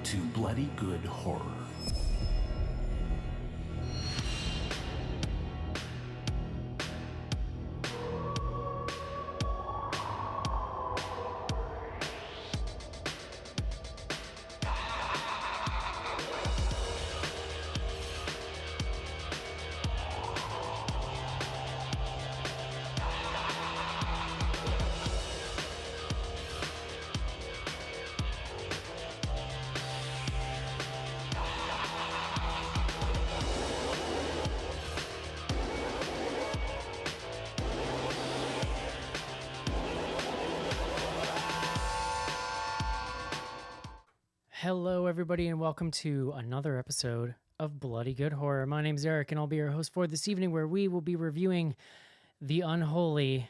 to Bloody Good Horror. Hello, everybody, and welcome to another episode of Bloody Good Horror. My name's Eric, and I'll be your host for this evening, where we will be reviewing The Unholy.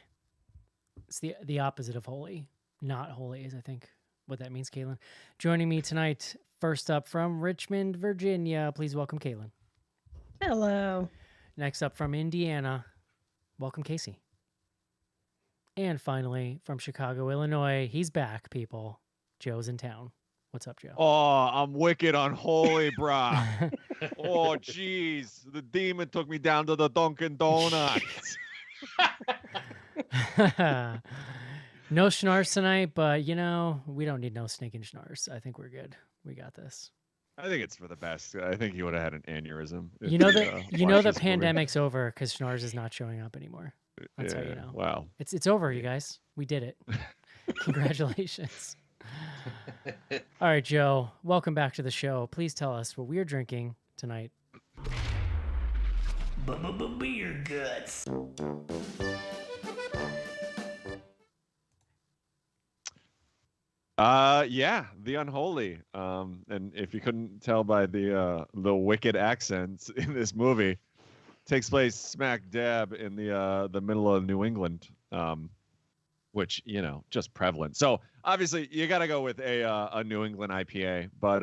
It's the opposite of holy. Not holy is, I think, what that means, Caitlin. Joining me tonight, first up from Richmond, Virginia. Please welcome Caitlin. Hello. Next up from Indiana, welcome Casey. And finally, from Chicago, Illinois, he's back, people. Joe's in town. What's up, Joe? Oh, I'm wicked unholy, brah. Oh, jeez. The demon took me down to the Dunkin' Donuts. No schnars tonight, but, you know, we don't need no sneaking schnars. I think we're good. We got this. I think it's for the best. I think he would have had an aneurysm. You know the pandemic's over because schnars is not showing up anymore. That's how you know. Wow. It's over, you guys. We did it. Congratulations. All right, Joe, welcome back to the show. Please tell us what we're drinking tonight. Beer guts. Yeah, the unholy. And if you couldn't tell by the wicked accents in this movie, takes place smack dab in the middle of New England. Which, you know, just prevalent. So obviously you got to go with a New England IPA, but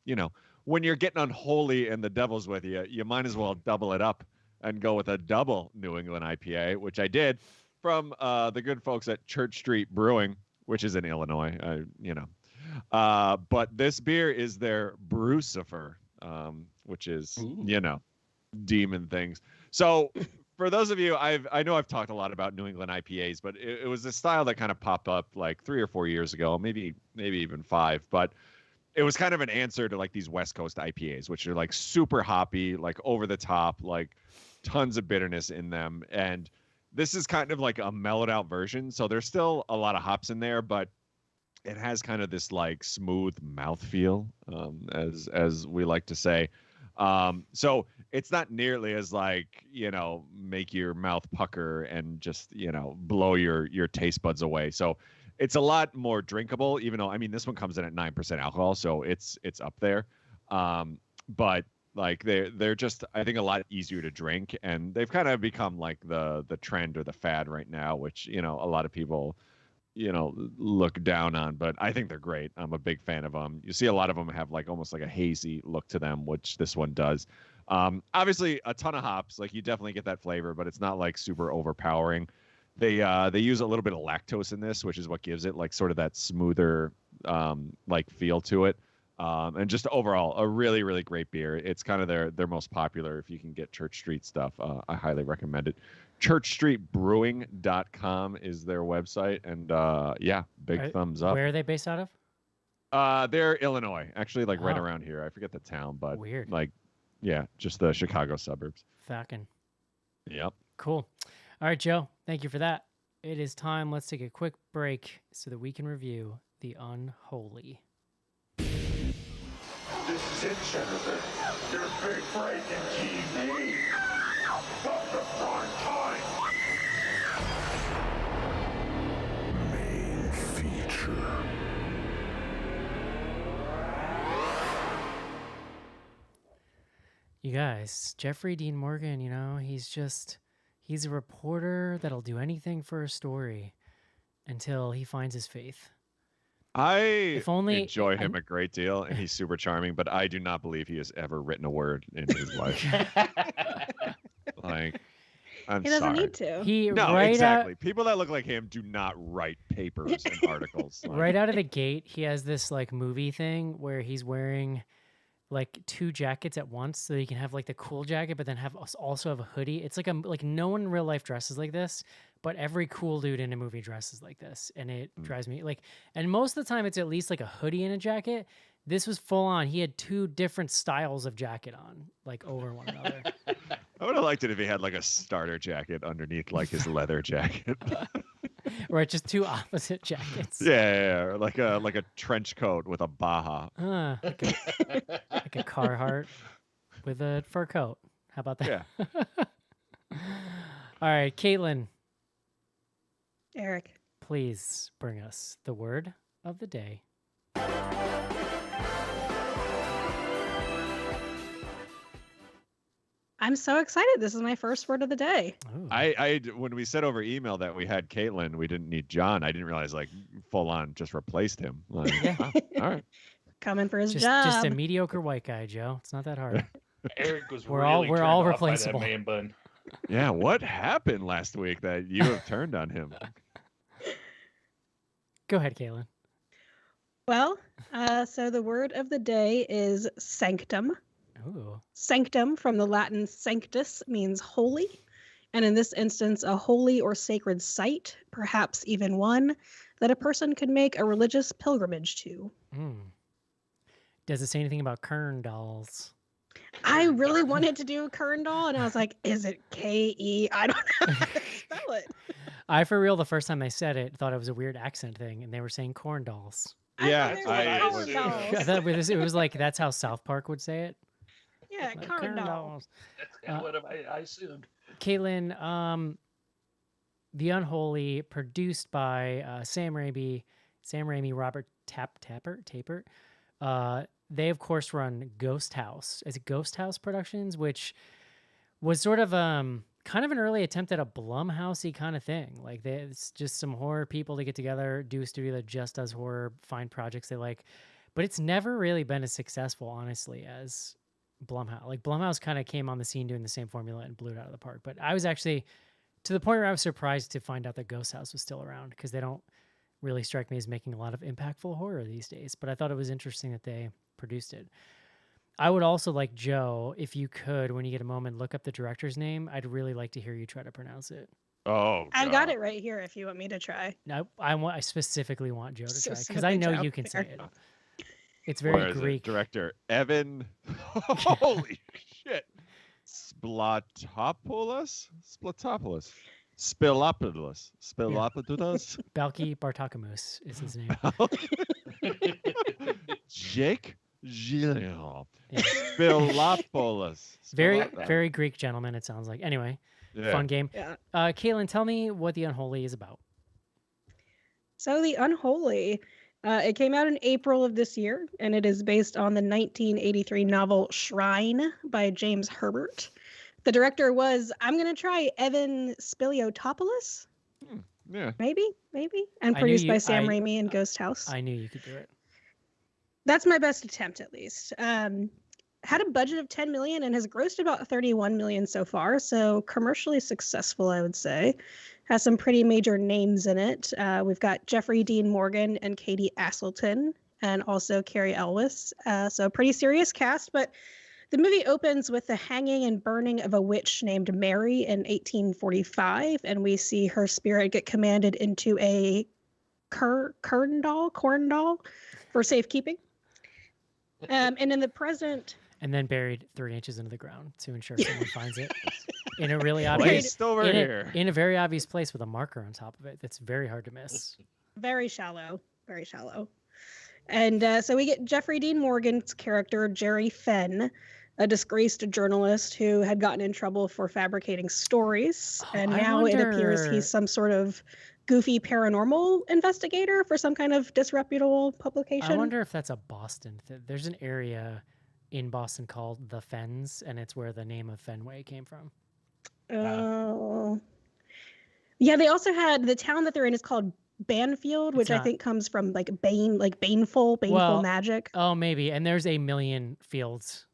you know, when you're getting unholy and the devil's with you, you might as well double it up and go with a double New England IPA, which I did from the good folks at Church Street Brewing, which is in Illinois, but this beer is their Brucifer, which is, you know, demon things. So for those of you, I know I've talked a lot about New England IPAs, but it was a style that kind of popped up like 3 or 4 years ago, maybe even 5. But it was kind of an answer to like these West Coast IPAs, which are like super hoppy, like over the top, like tons of bitterness in them. And this is kind of like a mellowed out version. So there's still a lot of hops in there, but it has kind of this like smooth mouthfeel, as we like to say. So it's not nearly as like, you know, make your mouth pucker and just, you know, blow your taste buds away. So it's a lot more drinkable, even though, I mean, this one comes in at 9% alcohol, so it's up there. But like they're just, I think, a lot easier to drink, and they've kind of become like the trend or the fad right now, which, you know, a lot of people, you know, look down on, but I think they're great. I'm a big fan of them. You see a lot of them have like almost like a hazy look to them, which this one does. Obviously a ton of hops, like you definitely get that flavor, but it's not like super overpowering. They use a little bit of lactose in this, which is what gives it like sort of that smoother like feel to it. And just overall a really, really great beer. It's kind of their most popular. If you can get Church Street stuff, I highly recommend it. churchstreetbrewing.com is their website, and yeah, big thumbs up. Where are they based out of? They're Illinois, actually, like right around here. I forget the town, but weird. Like, yeah, just the Chicago suburbs. Fackin'. Yep. Cool. All right, Joe, thank you for that. It is time. Let's take a quick break so that we can review The Unholy. This is it, Jennifer. Your big break in TV. From the prime time. Main feature. You guys, Jeffrey Dean Morgan, you know, he's a reporter that'll do anything for a story until he finds his faith. I enjoy him a great deal, and he's super charming, but I do not believe he has ever written a word in his life. Like, I'm He doesn't sorry. need to. He No, right exactly. People that look like him do not write papers and articles. out right out of the gate, he has this like movie thing where he's wearing like two jackets at once, so he can have like the cool jacket, but then also have a hoodie. It's like no one in real life dresses like this, but every cool dude in a movie dresses like this, and it drives me like. And most of the time, it's at least like a hoodie and a jacket. This was full on. He had two different styles of jacket on, like over one another. I would have liked it if he had like a starter jacket underneath like his leather jacket. Right, just two opposite jackets. Yeah, or like a trench coat with a Baja. Like a Carhartt with a fur coat. How about that? Yeah. All right, Caitlin, Eric. please bring us the word of the day. I'm so excited. This is my first word of the day. Ooh. I when we said over email that we had Caitlin, we didn't need John. I didn't realize like full on just replaced him. Like, Yeah. wow, all right. Coming for his just job. a mediocre white guy, Joe. It's not that hard. Eric was We're really all turned all off by replaceable. that man bun. Yeah, what happened last week that you have turned on him? Go ahead, Caitlin. Well, so the word of the day is sanctum. Ooh. Sanctum, from the Latin sanctus, means holy. And in this instance, a holy or sacred site, perhaps even one that a person could make a religious pilgrimage to. Does it say anything about Kern dolls? I really wanted to do Kerndall, and I was like, is it K-E? I don't know how to spell it. I, for real, the first time they said it, thought it was a weird accent thing, and they were saying corn dolls. Yeah, thought I they were was- dolls. I thought it was like that's how South Park would say it. Yeah, Like, Kerndall. That's kind of what I assumed. Caitlin, The Unholy, produced by Sam Raimi, Robert Tapert. They of course run Ghost House. Is it Ghost House Productions, which was sort of kind of an early attempt at a Blumhousey kind of thing. Like it's just some horror people to get together, do a studio that just does horror, find projects they like. But it's never really been as successful, honestly, as Blumhouse. Like Blumhouse kind of came on the scene doing the same formula and blew it out of the park. But I was actually to the point where I was surprised to find out that Ghost House was still around, because they don't really strike me as making a lot of impactful horror these days. But I thought it was interesting that they produced it. I would also like, Joe, if you could, when you get a moment, look up the director's name. I'd really like to hear you try to pronounce it. Oh, I've got God. it right here if you want me to try. No, I specifically want Joe to try, because Specifically I know Joe. you can say Fair. it. It's Where very is it? Greek. Director Evan. Holy shit. Splatopoulos? Spilopoulos. Balki Bartakamus is his name. Jake Gyllenhaal. Yeah. Spilopoulos. Very Greek gentleman, it sounds like. Anyway, Yeah. fun game. Yeah. Caitlin, tell me what The Unholy is about. So The Unholy, it came out in April of this year, and it is based on the 1983 novel Shrine by James Herbert. The director was, I'm going to try Evan Spiliotopoulos, Yeah. maybe, and I knew produced by you- Sam I- Raimi and Ghost House. I knew you could do it. That's my best attempt, at least. Had a budget of 10 million and has grossed about 31 million so far, so commercially successful, I would say. Has some pretty major names in it. We've got Jeffrey Dean Morgan and Katie Aselton, and also Carrie Elwes. So a pretty serious cast, but the movie opens with the hanging and burning of a witch named Mary in 1845, and we see her spirit get commanded into a corn doll for safekeeping. And in the present, And then buried 3 inches into the ground to ensure someone finds it in a really Placed obvious, over here. in a very obvious place with a marker on top of it. That's very hard to miss. very shallow. And so we get Jeffrey Dean Morgan's character, Jerry Fenn, a disgraced journalist who had gotten in trouble for fabricating stories. Oh, And I now it appears wonder- he's some sort of goofy paranormal investigator for some kind of disreputable publication. I wonder if that's a Boston thing. There's an area in Boston called the Fens, and it's where the name of Fenway came from. Oh. Yeah, they also had the town that they're in is called Banfield, which I not. think comes from like baneful Well, magic. Oh, maybe. And there's a million fields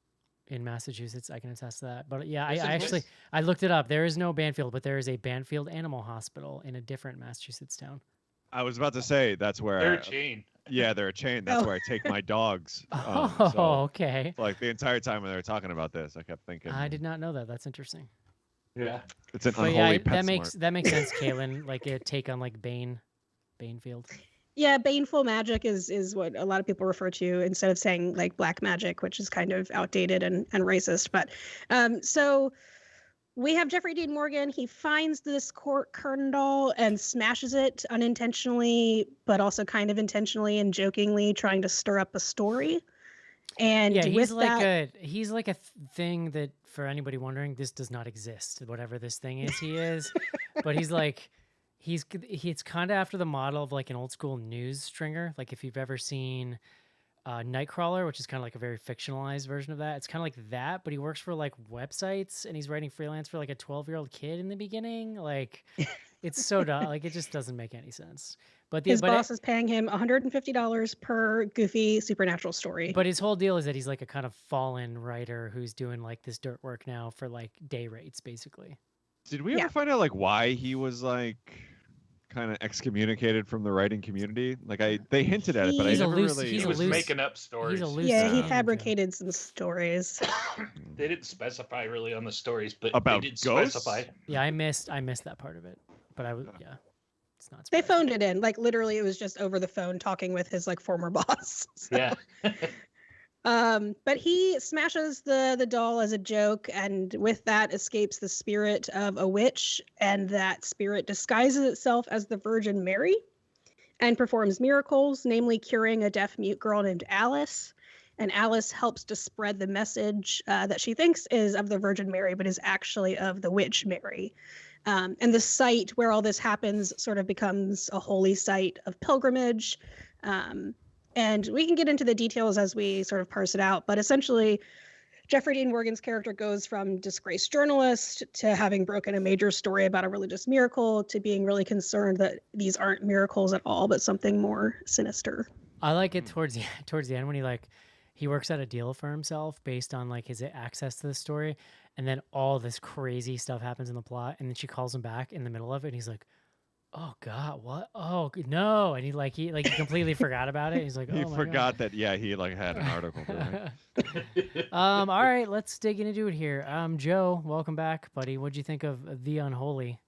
in Massachusetts. I can attest to that. But yeah, I Isn't actually this- I looked it up. There is no Banfield, but there is a Banfield Animal Hospital in a different Massachusetts town. I was about to say that's where. They're a chain. Yeah, they're a chain. That's Oh. where I take my dogs. Oh, So, okay. like the entire time when they were talking about this, I kept thinking I did not know that. That's interesting. Yeah. it's an But unholy yeah, pet that makes smart. that makes sense, Kaylin. Like a take on like Banefield. Yeah, baneful magic is what a lot of people refer to instead of saying like black magic, which is kind of outdated and racist. But so we have Jeffrey Dean Morgan. He finds this court curtain doll and smashes it unintentionally, but also kind of intentionally and jokingly, trying to stir up a story. And Yeah, he's with like that, he's like a thing that, for anybody wondering, this does not exist. Whatever this thing is, he is. But he's like it's kind of after the model of like an old school news stringer. Like if you've ever seen Nightcrawler, which is kind of like a very fictionalized version of that. It's kind of like that, but he works for like websites and he's writing freelance for like a 12-year-old kid in the beginning. Like it's so dumb. Like it just doesn't make any sense. But his boss is paying him $150 per goofy supernatural story. But his whole deal is that he's like a kind of fallen writer who's doing like this dirt work now for like day rates, basically. Did we Yeah. ever find out like why he was like kind of excommunicated from the writing community? Like they hinted at it, but I He's a never loose- really. he's He a was loose- making up stories. He's a loose yeah, he cannon, fabricated some stories. They didn't specify really on the stories, but About they did ghosts? specify. Yeah, I missed that part of it. But I was it's not They surprising. phoned it in. Like literally, it was just over the phone talking with his like former boss. So, Yeah. but he smashes the doll as a joke, and with that escapes the spirit of a witch, and that spirit disguises itself as the Virgin Mary, and performs miracles, namely curing a deaf mute girl named Alice. And Alice helps to spread the message that she thinks is of the Virgin Mary, but is actually of the witch Mary. And the site where all this happens sort of becomes a holy site of pilgrimage. And we can get into the details as we sort of parse it out. But essentially, Jeffrey Dean Morgan's character goes from disgraced journalist to having broken a major story about a religious miracle to being really concerned that these aren't miracles at all, but something more sinister. I like it towards the end when he works out a deal for himself based on like his access to the story, and then all this crazy stuff happens in the plot, and then she calls him back in the middle of it, and he's like, "Oh God, what? Oh no!" And he completely forgot about it. He's like, He "Oh my forgot that he like had an article. To write. All right, let's dig into it here. Joe, welcome back, buddy. What'd you think of The Unholy?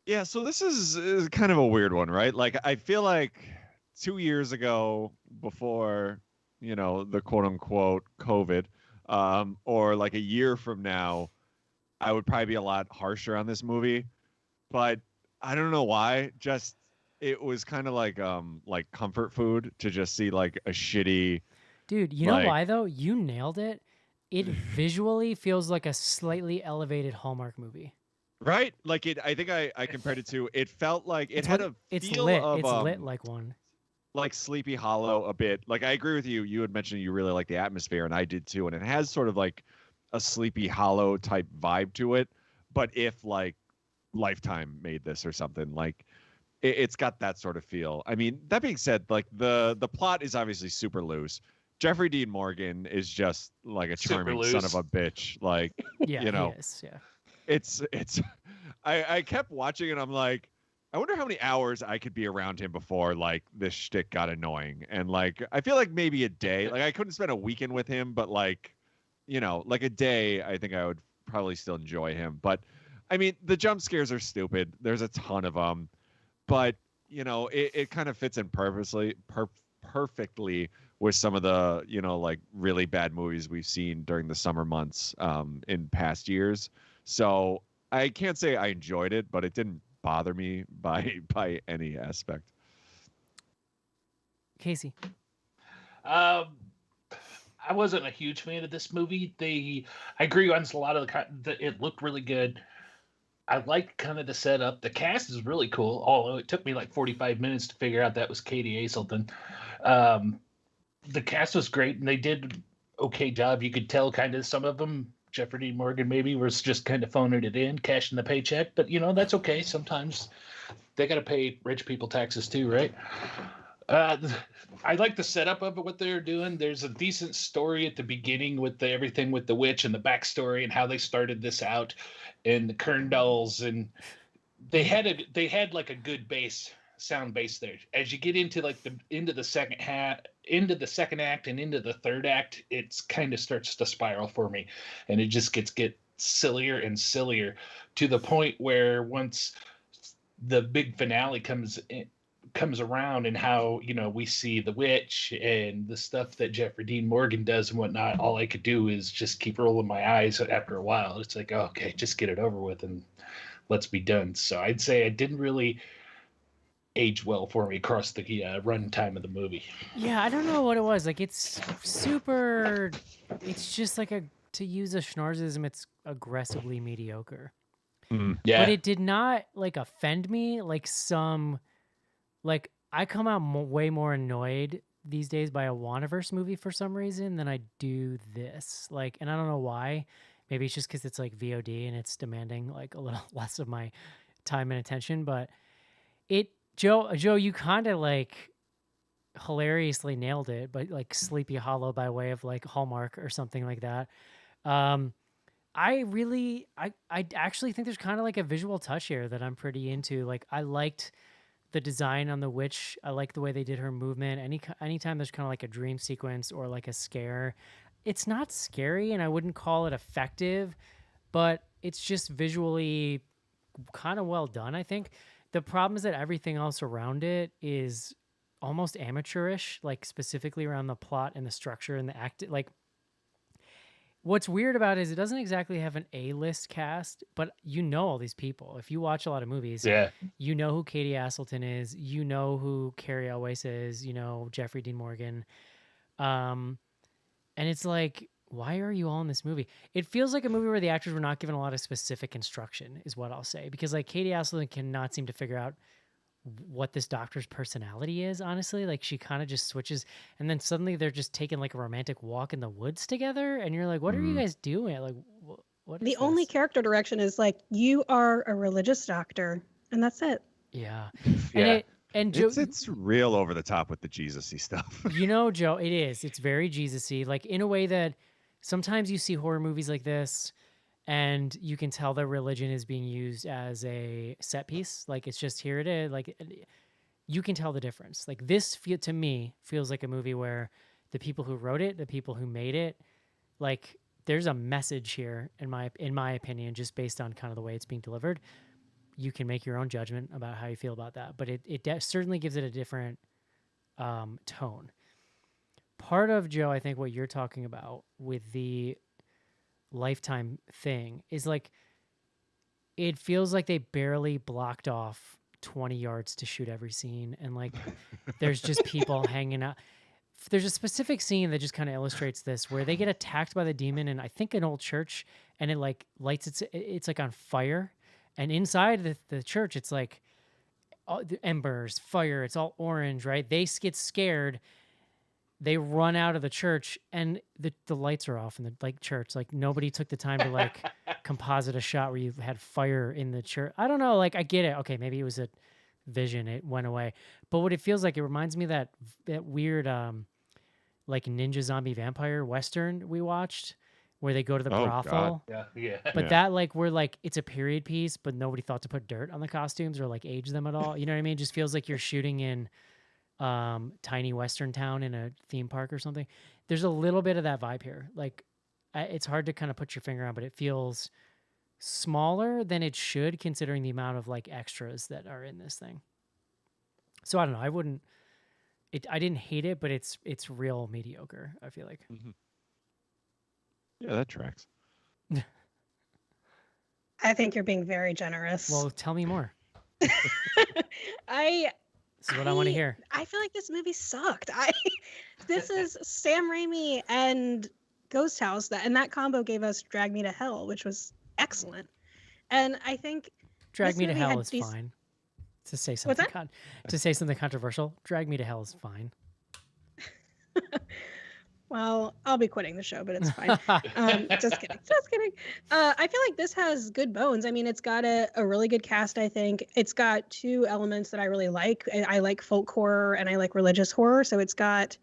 Yeah, so this is kind of a weird one, right? Like I feel like 2 years ago, before the quote unquote COVID, or like a year from now, I would probably be a lot harsher on this movie. But I don't know why. Just it was kind of like comfort food to just see like a shitty. Dude, you know why though? You nailed it. It visually feels like a slightly elevated Hallmark movie. Right? Like I think I compared it to. It felt like it had a It's feel lit. of It's lit like one. like Sleepy Hollow a bit. Like I agree with you. You had mentioned you really like the atmosphere, and I did too. And it has sort of like a Sleepy Hollow type vibe to it. But if like Lifetime made this or something, like it's got that sort of feel. I mean, that being said, like the plot is obviously super loose. Jeffrey Dean Morgan is just like a Super charming loose. son of a bitch. Like Yeah, you know, he is, yeah. it's I kept watching and I'm like, I wonder how many hours I could be around him before like this shtick got annoying. And like I feel like maybe a day. Like I couldn't spend a weekend with him, but like like a day, I think I would probably still enjoy him. But I mean, the jump scares are stupid. There's a ton of them, but it kind of fits in perfectly with some of the like really bad movies we've seen during the summer months in past years. So I can't say I enjoyed it, but it didn't bother me by any aspect. Casey. I wasn't a huge fan of this movie. I agree on a lot of it looked really good. I liked kind of the setup. The cast is really cool, although it took me like 45 minutes to figure out that was Katie Aselton. The cast was great, and they did an okay job. You could tell kind of some of them, Jeffrey Dean Morgan maybe, was just kind of phoning it in, cashing the paycheck. But, that's okay. Sometimes they got to pay rich people taxes too, right? Uh, I like the setup of it, what they're doing. There's a decent story at the beginning with everything with the witch and the backstory and how they started this out, and the Kerndals, and they had like a good sound base there. As you get into like into the second act and into the third act, it's kind of starts to spiral for me, and it just get sillier and sillier to the point where once the big finale comes around, and how we see the witch and the stuff that Jeffrey Dean Morgan does and whatnot, all I could do is just keep rolling my eyes after a while. It's like, oh, okay, just get it over with and let's be done. So I'd say it didn't really age well for me across the runtime of the movie. Yeah, I don't know what it was. Like, it's super. It's just like to use a schnarzism, it's aggressively mediocre. Yeah, But it did not like offend me like some. Like, I come out way more annoyed these days by a Wandaverse movie for some reason than I do this. Like, and I don't know why. Maybe it's just because it's like VOD and it's demanding like a little less of my time and attention. But Joe, you kind of like hilariously nailed it, but like Sleepy Hollow by way of like Hallmark or something like that. I actually think there's kind of like a visual touch here that I'm pretty into. Like, I liked the design on the witch. I like the way they did her movement. Anytime there's kind of like a dream sequence or like a scare, it's not scary, and I wouldn't call it effective, but it's just visually kind of well done, I think. The problem is that everything else around it is almost amateurish, like specifically around the plot and the structure and the act. Like, what's weird about it is it doesn't exactly have an A-list cast, but all these people. If you watch a lot of movies, yeah, you know who Katie Aselton is, you know who Carrie Elwes is, you know Jeffrey Dean Morgan. And it's like, why are you all in this movie? It feels like a movie where the actors were not given a lot of specific instruction, is what I'll say. Because like Katie Aselton cannot seem to figure out what this doctor's personality is, honestly. Like, she kind of just switches, and then suddenly they're just taking like a romantic walk in the woods together, and you're like, what are you guys doing? Like, what is The only this? character direction is like, you are a religious doctor, and that's it. Yeah. yeah. And Joe, It's real over the top with the Jesus-y stuff. Joe, it is. It's very Jesus-y, like in a way that sometimes you see horror movies like this and you can tell that religion is being used as a set piece. Like, it's just, here it is. Like, you can tell the difference. Like, this to me feels like a movie where the people who wrote it, the people who made it, like, there's a message here in my opinion, just based on kind of the way it's being delivered. You can make your own judgment about how you feel about that, but it certainly gives it a different tone. Part of, Joe, I think what you're talking about with the Lifetime thing is like, it feels like they barely blocked off 20 yards to shoot every scene, and like there's just people hanging out. There's a specific scene that just kind of illustrates this, where they get attacked by the demon in, I think, an old church, and it like lights it's like on fire, and inside the church it's like all the embers, fire, it's all orange, right? They get scared, they run out of the church, and the lights are off in the like church. Like, nobody took the time to like composite a shot where you had fire in the church. I don't know. Like, I get it. Okay, maybe it was a vision. It went away. But what it feels like, it reminds me of that weird like ninja zombie vampire Western we watched, where they go to the brothel. God. Yeah. But that, like, where like it's a period piece, but nobody thought to put dirt on the costumes or like age them at all. You know what I mean? It just feels like you're shooting in tiny Western town in a theme park or something. There's a little bit of that vibe here. Like, it's hard to kind of put your finger on, but it feels smaller than it should, considering the amount of like extras that are in this thing. So I don't know. I didn't hate it, but it's real mediocre, I feel like. Mm-hmm. Yeah, that tracks. I think you're being very generous. Well, tell me more. I This is what I want to hear. I feel like this movie sucked. This is Sam Raimi and Ghost House, and that combo gave us Drag Me to Hell, which was excellent. And I think Drag Me to movie Hell had is these- fine. To say something to say something controversial, Drag Me to Hell is fine. Well, I'll be quitting the show, but it's fine. Just kidding. Just kidding. I feel like this has good bones. I mean, it's got a really good cast, I think. It's got two elements that I really like. I like folk horror and I like religious horror. So it's got,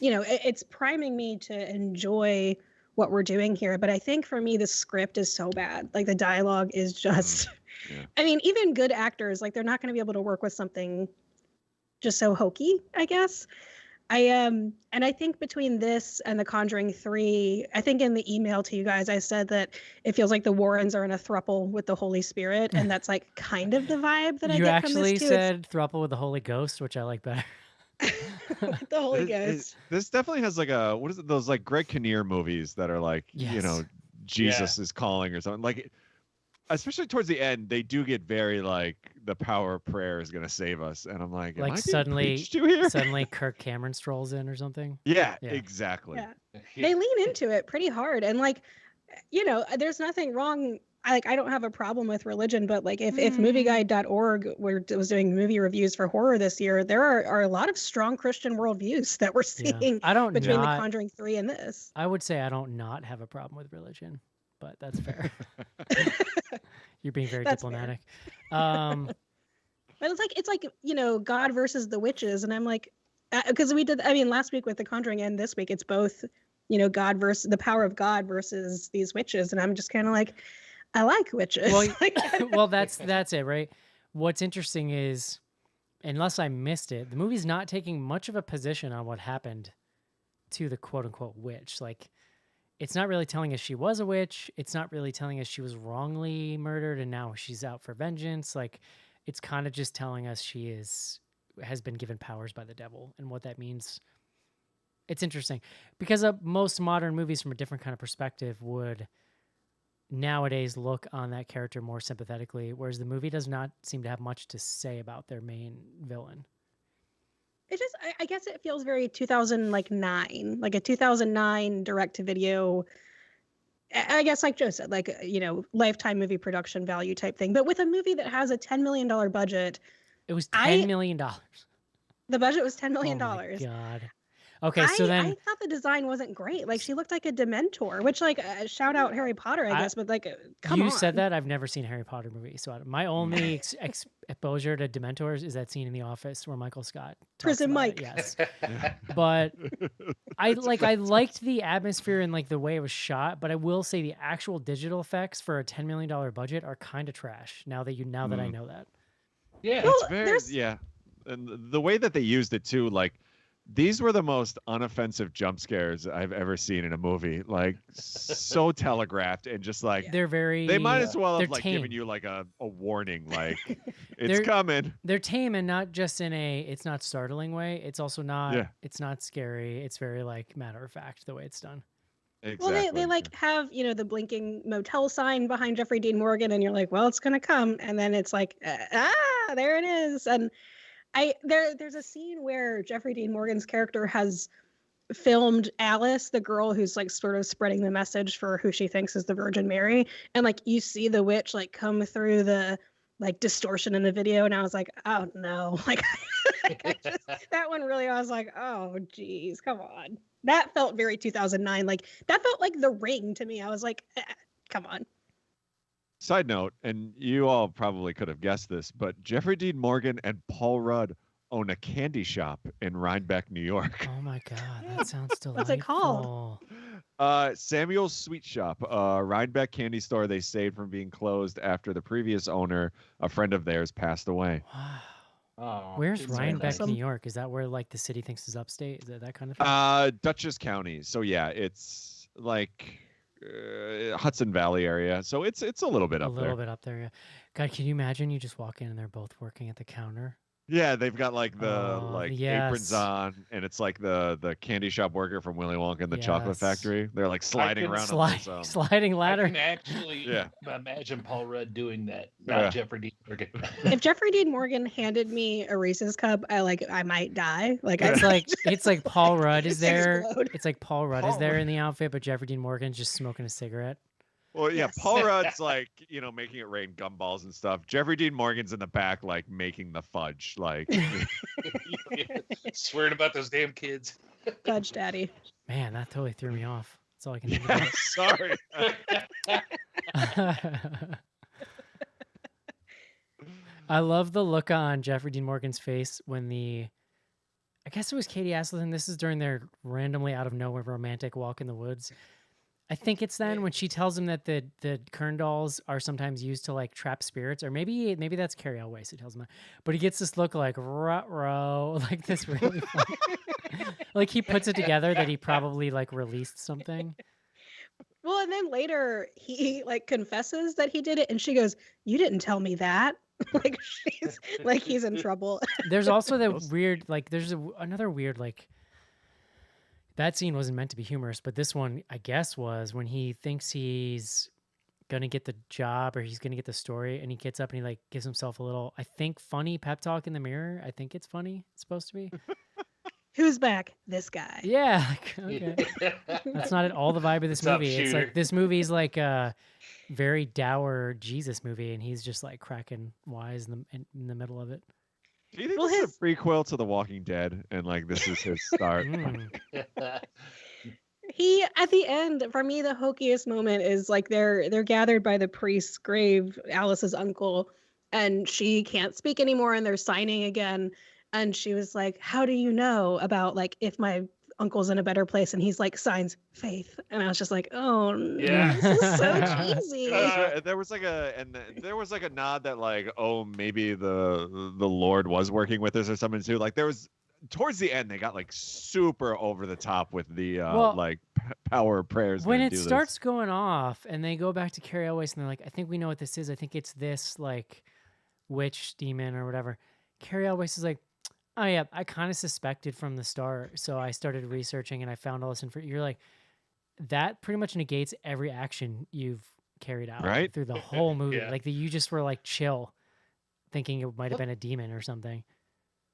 it's priming me to enjoy what we're doing here. But I think for me, the script is so bad. Like the dialogue is just, Yeah. I mean, even good actors, like they're not going to be able to work with something just so hokey, I guess. And I think between this and The Conjuring 3, I think in the email to you guys, I said that it feels like the Warrens are in a thruple with the Holy Spirit, and that's like kind of the vibe that I You get from actually this too. said throuple with the Holy Ghost, which I like better. It's the Holy Ghost. This definitely has like a, what is it? Those like Greg Kinnear movies that are like, Yes. Jesus is calling or something. Like, especially towards the end, they do get very like the power of prayer is going to save us. And I'm like, am I being preached to here? Suddenly Kirk Cameron strolls in or something. Yeah, Yeah. exactly. Yeah. They lean into it pretty hard, and like, there's nothing wrong. I don't have a problem with religion, but like if movieguide.org was doing movie reviews for horror this year, there are a lot of strong Christian worldviews that we're Yeah. seeing I don't between The not, Conjuring 3 and this. I would say I don't not have a problem with religion, but that's fair. You're being very That's fair. diplomatic. But it's like God versus the witches, and I'm like, because we did. I mean, last week with The Conjuring, and this week it's both, God versus the power of God versus these witches, and I'm just kind of like, I like witches. Well, Like, well, that's it, right? What's interesting is, unless I missed it, the movie's not taking much of a position on what happened to the quote unquote witch. Like, it's not really telling us she was a witch. It's not really telling us she was wrongly murdered and now she's out for vengeance. Like, it's kind of just telling us she has been given powers by the devil, and what that means. It's interesting because most modern movies from a different kind of perspective would nowadays look on that character more sympathetically, whereas the movie does not seem to have much to say about their main villain. it just, I guess it feels very 2009, like a 2009 direct-to-video. I guess, like Joe said, like lifetime movie production value type thing, but with a movie that has a $10 million budget. It was $10 million. The budget was $10 million. Oh my God. Okay, so then I thought the design wasn't great. Like, she looked like a Dementor, which, like, shout out Harry Potter, I guess, but like, come on. You said that. I've never seen a Harry Potter movie, so my only exposure to Dementors is that scene in The Office where Michael Scott talks Prison about Mike. it, yes, but I liked the atmosphere and like the way it was shot. But I will say the actual digital effects for a $10 million budget are kind of trash. Now that I know that. Yeah, Well, It's very, yeah. And the way that they used it too, like, these were the most unoffensive jump scares I've ever seen in a movie. Like, so telegraphed and just like, They're very. they might as well they're have like tame. given you like a warning, like it's They're- coming. They're tame, and not just in it's not startling way. It's also not. Yeah. It's not scary. It's very like matter of fact the way it's done. Exactly. Well, they like have, the blinking motel sign behind Jeffrey Dean Morgan, and you're like, well, it's going to come. And then it's like, there it is. And there's a scene where Jeffrey Dean Morgan's character has filmed Alice, the girl who's like sort of spreading the message for who she thinks is the Virgin Mary, and like you see the witch like come through the like distortion in the video, and I was like, oh no, like that one really, I was like, oh geez, come on. That felt very 2009. Like, that felt like The Ring to me. I was like, come on. Side note, and you all probably could have guessed this, but Jeffrey Dean Morgan and Paul Rudd own a candy shop in Rhinebeck, New York. Oh my God, that sounds delightful. What's it called? Samuel's Sweet Shop, Rhinebeck candy store they saved from being closed after the previous owner, a friend of theirs, passed away. Wow. Oh, Where's it's Rhinebeck, awesome. New York? Is that where like the city thinks is upstate? Is that kind of thing? Dutchess County. So yeah, it's like Hudson Valley area. So it's a little bit A up little there. bit up there, yeah. God, can you imagine you just walk in and they're both working at the counter? Yeah, they've got like the Oh, aprons yes. on, and it's like the candy shop worker from Willy Wonka and the Chocolate Yes. Factory. They're like sliding can around on those, Sliding I ladder. can actually Yeah. imagine Paul Rudd doing that, not Yeah. Jeffrey Dean Morgan. If Jeffrey Dean Morgan handed me a Reese's cup, I might die. Like, It's like Paul Rudd is there. Explode. It's like Paul Rudd is there in the outfit, but Jeffrey Dean Morgan's just smoking a cigarette. Well, yeah, Yes. Paul Rudd's like, making it rain gumballs and stuff. Jeffrey Dean Morgan's in the back, like making the fudge, like. Swearing about those damn kids. Fudge Daddy. Man, that totally threw me off. That's all I can think Yeah, sorry. about. I love the look on Jeffrey Dean Morgan's face when I guess it was Katie Aselton. This is during their randomly out of nowhere romantic walk in the woods. I think it's then when she tells him that the Kern dolls are sometimes used to like trap spirits, or maybe that's Carrie Elways who tells him that. But he gets this look like ruh-roh, like this really funny. Like he puts it together that he probably like released something. Well, and then later he like confesses that he did it, and she goes, "You didn't tell me that." Like she's like he's in trouble. There's also the weird like there's another weird like that scene wasn't meant to be humorous, but this one I guess was when he thinks he's gonna get the job or he's gonna get the story, and he gets up and he like gives himself a little, I think, funny pep talk in the mirror. I think it's funny. It's supposed to be. Who's back? This guy. Yeah. Okay. That's not at all the vibe of this What's up, movie. It's shooter? like this movie's like a very dour Jesus movie, and he's just like cracking wise in the middle of it. Do you think Well, this is a prequel to The Walking Dead, and like this is his start? Mm. He at the end, for me, the hokiest moment is like they're gathered by the priest's grave, Alice's uncle, and she can't speak anymore, and they're signing again. And she was like, "How do you know about like if my uncle's in a better place?" And he's like, "Signs faith." And I was just like, "Oh no, Yeah. this is so cheesy." There was like a nod that like, oh, maybe the Lord was working with us or something too. Like there was towards the end they got like super over the top with the Well, like power prayers. When gonna it do this. starts going off and they go back to Carrie Elways and they're like, I think we know what this is. I think it's this like witch demon or whatever. Carrie Elways is like, oh yeah, I kind of suspected from the start. So I started researching and I found all this info. You're like, that pretty much negates every action you've carried out Right? through the whole movie. Yeah. Like you just were like chill, thinking it might have been a demon or something.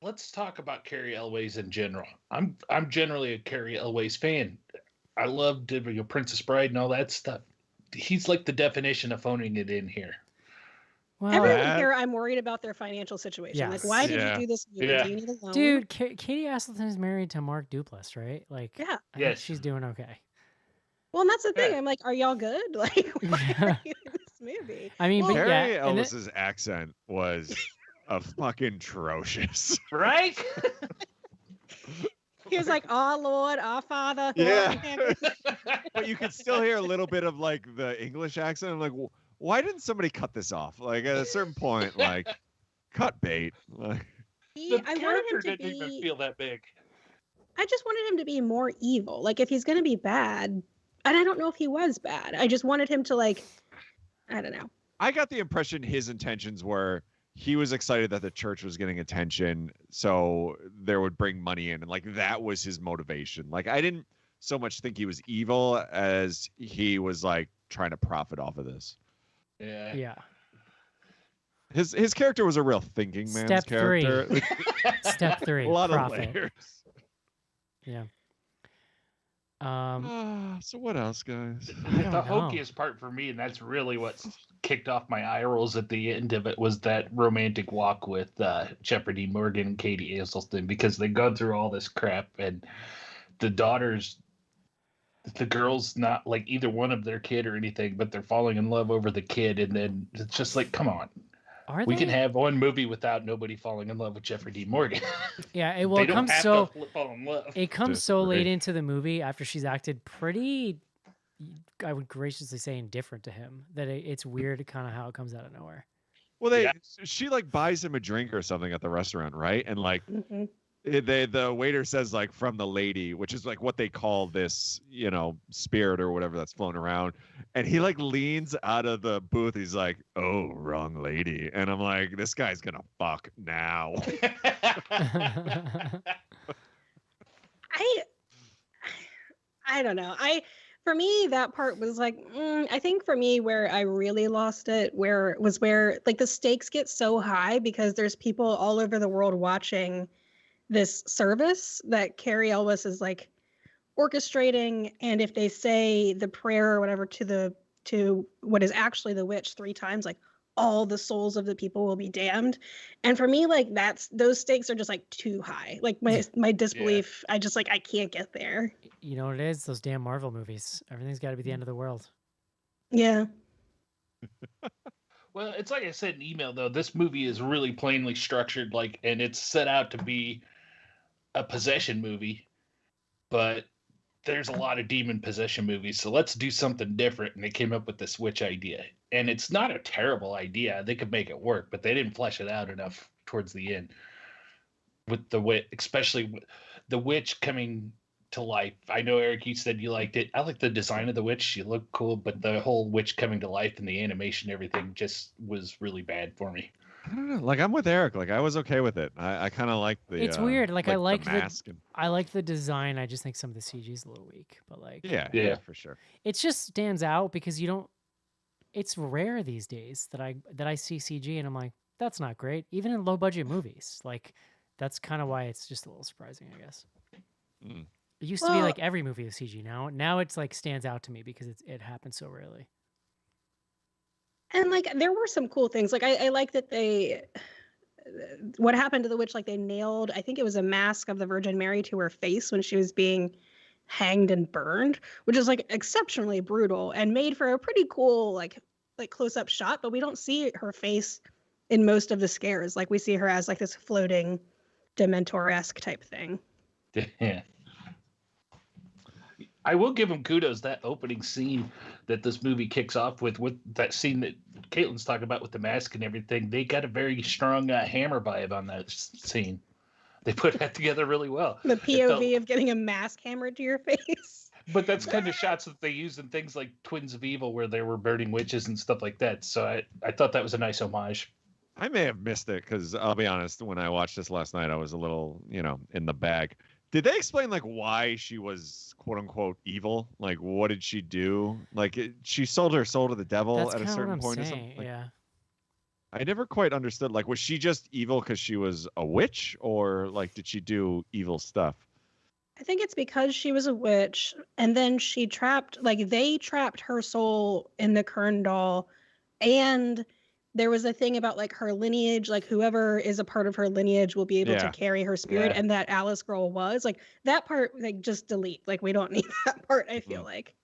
Let's talk about Carrie Elways in general. I'm generally a Carrie Elways fan. I loved Princess Bride and all that stuff. He's like the definition of phoning it in here. Well, Everyone that- here, I'm worried about their financial situation. Yes. Like, why did Yeah. you do this? Movie? Yeah. Do you need a loan? dude, Katie Aselton is married to Mark Duplass, right? Like, Yeah. I think Yes. she's doing okay. Well, and that's the thing. Yeah. I'm like, are y'all good? Like, why Yeah. are you in this movie? I mean, Well, but Carrie yeah, and Elwes's accent was a fucking atrocious. Right? He was like, "Our Lord, our Father." who Yeah. art in heaven." But you could still hear a little bit of like the English accent. I'm like, why didn't somebody cut this off? Like at a certain point, like cut bait. Like, The I wanted character him to didn't even be. feel that big. I just wanted him to be more evil. Like, if he's gonna be bad, and I don't know if he was bad. I just wanted him to like, I don't know. I got the impression his intentions were he was excited that the church was getting attention, so there would bring money in, and like that was his motivation. Like I didn't so much think he was evil as he was like trying to profit off of this. Yeah. yeah. His character was a real thinking man's Step three. character. Step 3, a lot profit. of layers. Yeah. So what else, guys? I don't The know. hokiest part for me, and that's really what kicked off my eye rolls at the end of it, was that romantic walk with Jeffrey Dean Morgan and Katie Aselton, because they go through all this crap, and the girl's not like either one of their kid or anything, but they're falling in love over the kid, and then it's just like, come on. Are We they? can have one movie without nobody falling in love with Jeffrey Dean Morgan. Yeah, it, well, They it don't comes have so to fall in love. it comes Just so late agree. into the movie after she's acted pretty, I would graciously say, indifferent to him, that it's weird kind of how it comes out of nowhere. Well, Yeah. she like buys him a drink or something at the restaurant, right? And like Mhm. the waiter says like from the lady, which is like what they call this, spirit or whatever that's floating around. And he like leans out of the booth. He's like, "Oh, wrong lady." And I'm like, this guy's gonna fuck now. I don't know. For me, that part was like, I think for me, where I really lost it, where like the stakes get so high because there's people all over the world watching this service that Carrie Elwes is like orchestrating, and if they say the prayer or whatever to what is actually the witch 3 times, like all the souls of the people will be damned. And for me, like those stakes are just like too high. Like my disbelief, I just like I can't get there. You know what it is? Those damn Marvel movies. Everything's got to be the end of the world. Yeah. Well, it's like I said in email though. This movie is really plainly structured, like, and it's set out to be a possession movie, but there's a lot of demon possession movies, so let's do something different. And they came up with this witch idea, and it's not a terrible idea. They could make it work, but they didn't flesh it out enough towards the end with the witch, especially with the witch coming to life. I know, Eric, you said you liked it. I like the design of the witch. She looked cool, but the whole witch coming to life and the animation, everything just was really bad for me. I don't know. Like I'm with Eric. Like I was okay with it. I kind of like the. It's weird. Like I like the mask. I like the design. I just think some of the CG is a little weak. But like, yeah, for sure. it just stands out because you don't. It's rare these days that I see CG and I'm like, that's not great. Even in low budget movies, like that's kind of why it's just a little surprising, I guess. Mm. It used to be like every movie was CG. Now it's like stands out to me because it happens so rarely. And like there were some cool things. Like I like that what happened to the witch, like they nailed, I think it was a mask of the Virgin Mary to her face when she was being hanged and burned, which is like exceptionally brutal and made for a pretty cool like close up shot, but we don't see her face in most of the scares. Like we see her as like this floating Dementor-esque type thing. Yeah. I will give him kudos. That opening scene that this movie kicks off with that scene that Caitlin's talking about with the mask and everything, they got a very strong Hammer vibe on that scene. They put that together really well. The POV of getting a mask hammered to your face. But that's kind of shots that they use in things like Twins of Evil, where they were burning witches and stuff like that. So I thought that was a nice homage. I may have missed it because I'll be honest, when I watched this last night, I was a little, in the bag. Did they explain like why she was quote unquote evil? Like, what did she do? Like, she sold her soul to the devil That's at a kinda certain what I'm point or saying, something? Like, yeah. I never quite understood. Like, was she just evil because she was a witch, or like, did she do evil stuff? I think it's because she was a witch, and then they trapped her soul in the Kern doll, and there was a thing about like her lineage, like whoever is a part of her lineage will be able to carry her spirit, and that Alice girl was like that part, like just delete. Like we don't need that part. I feel like.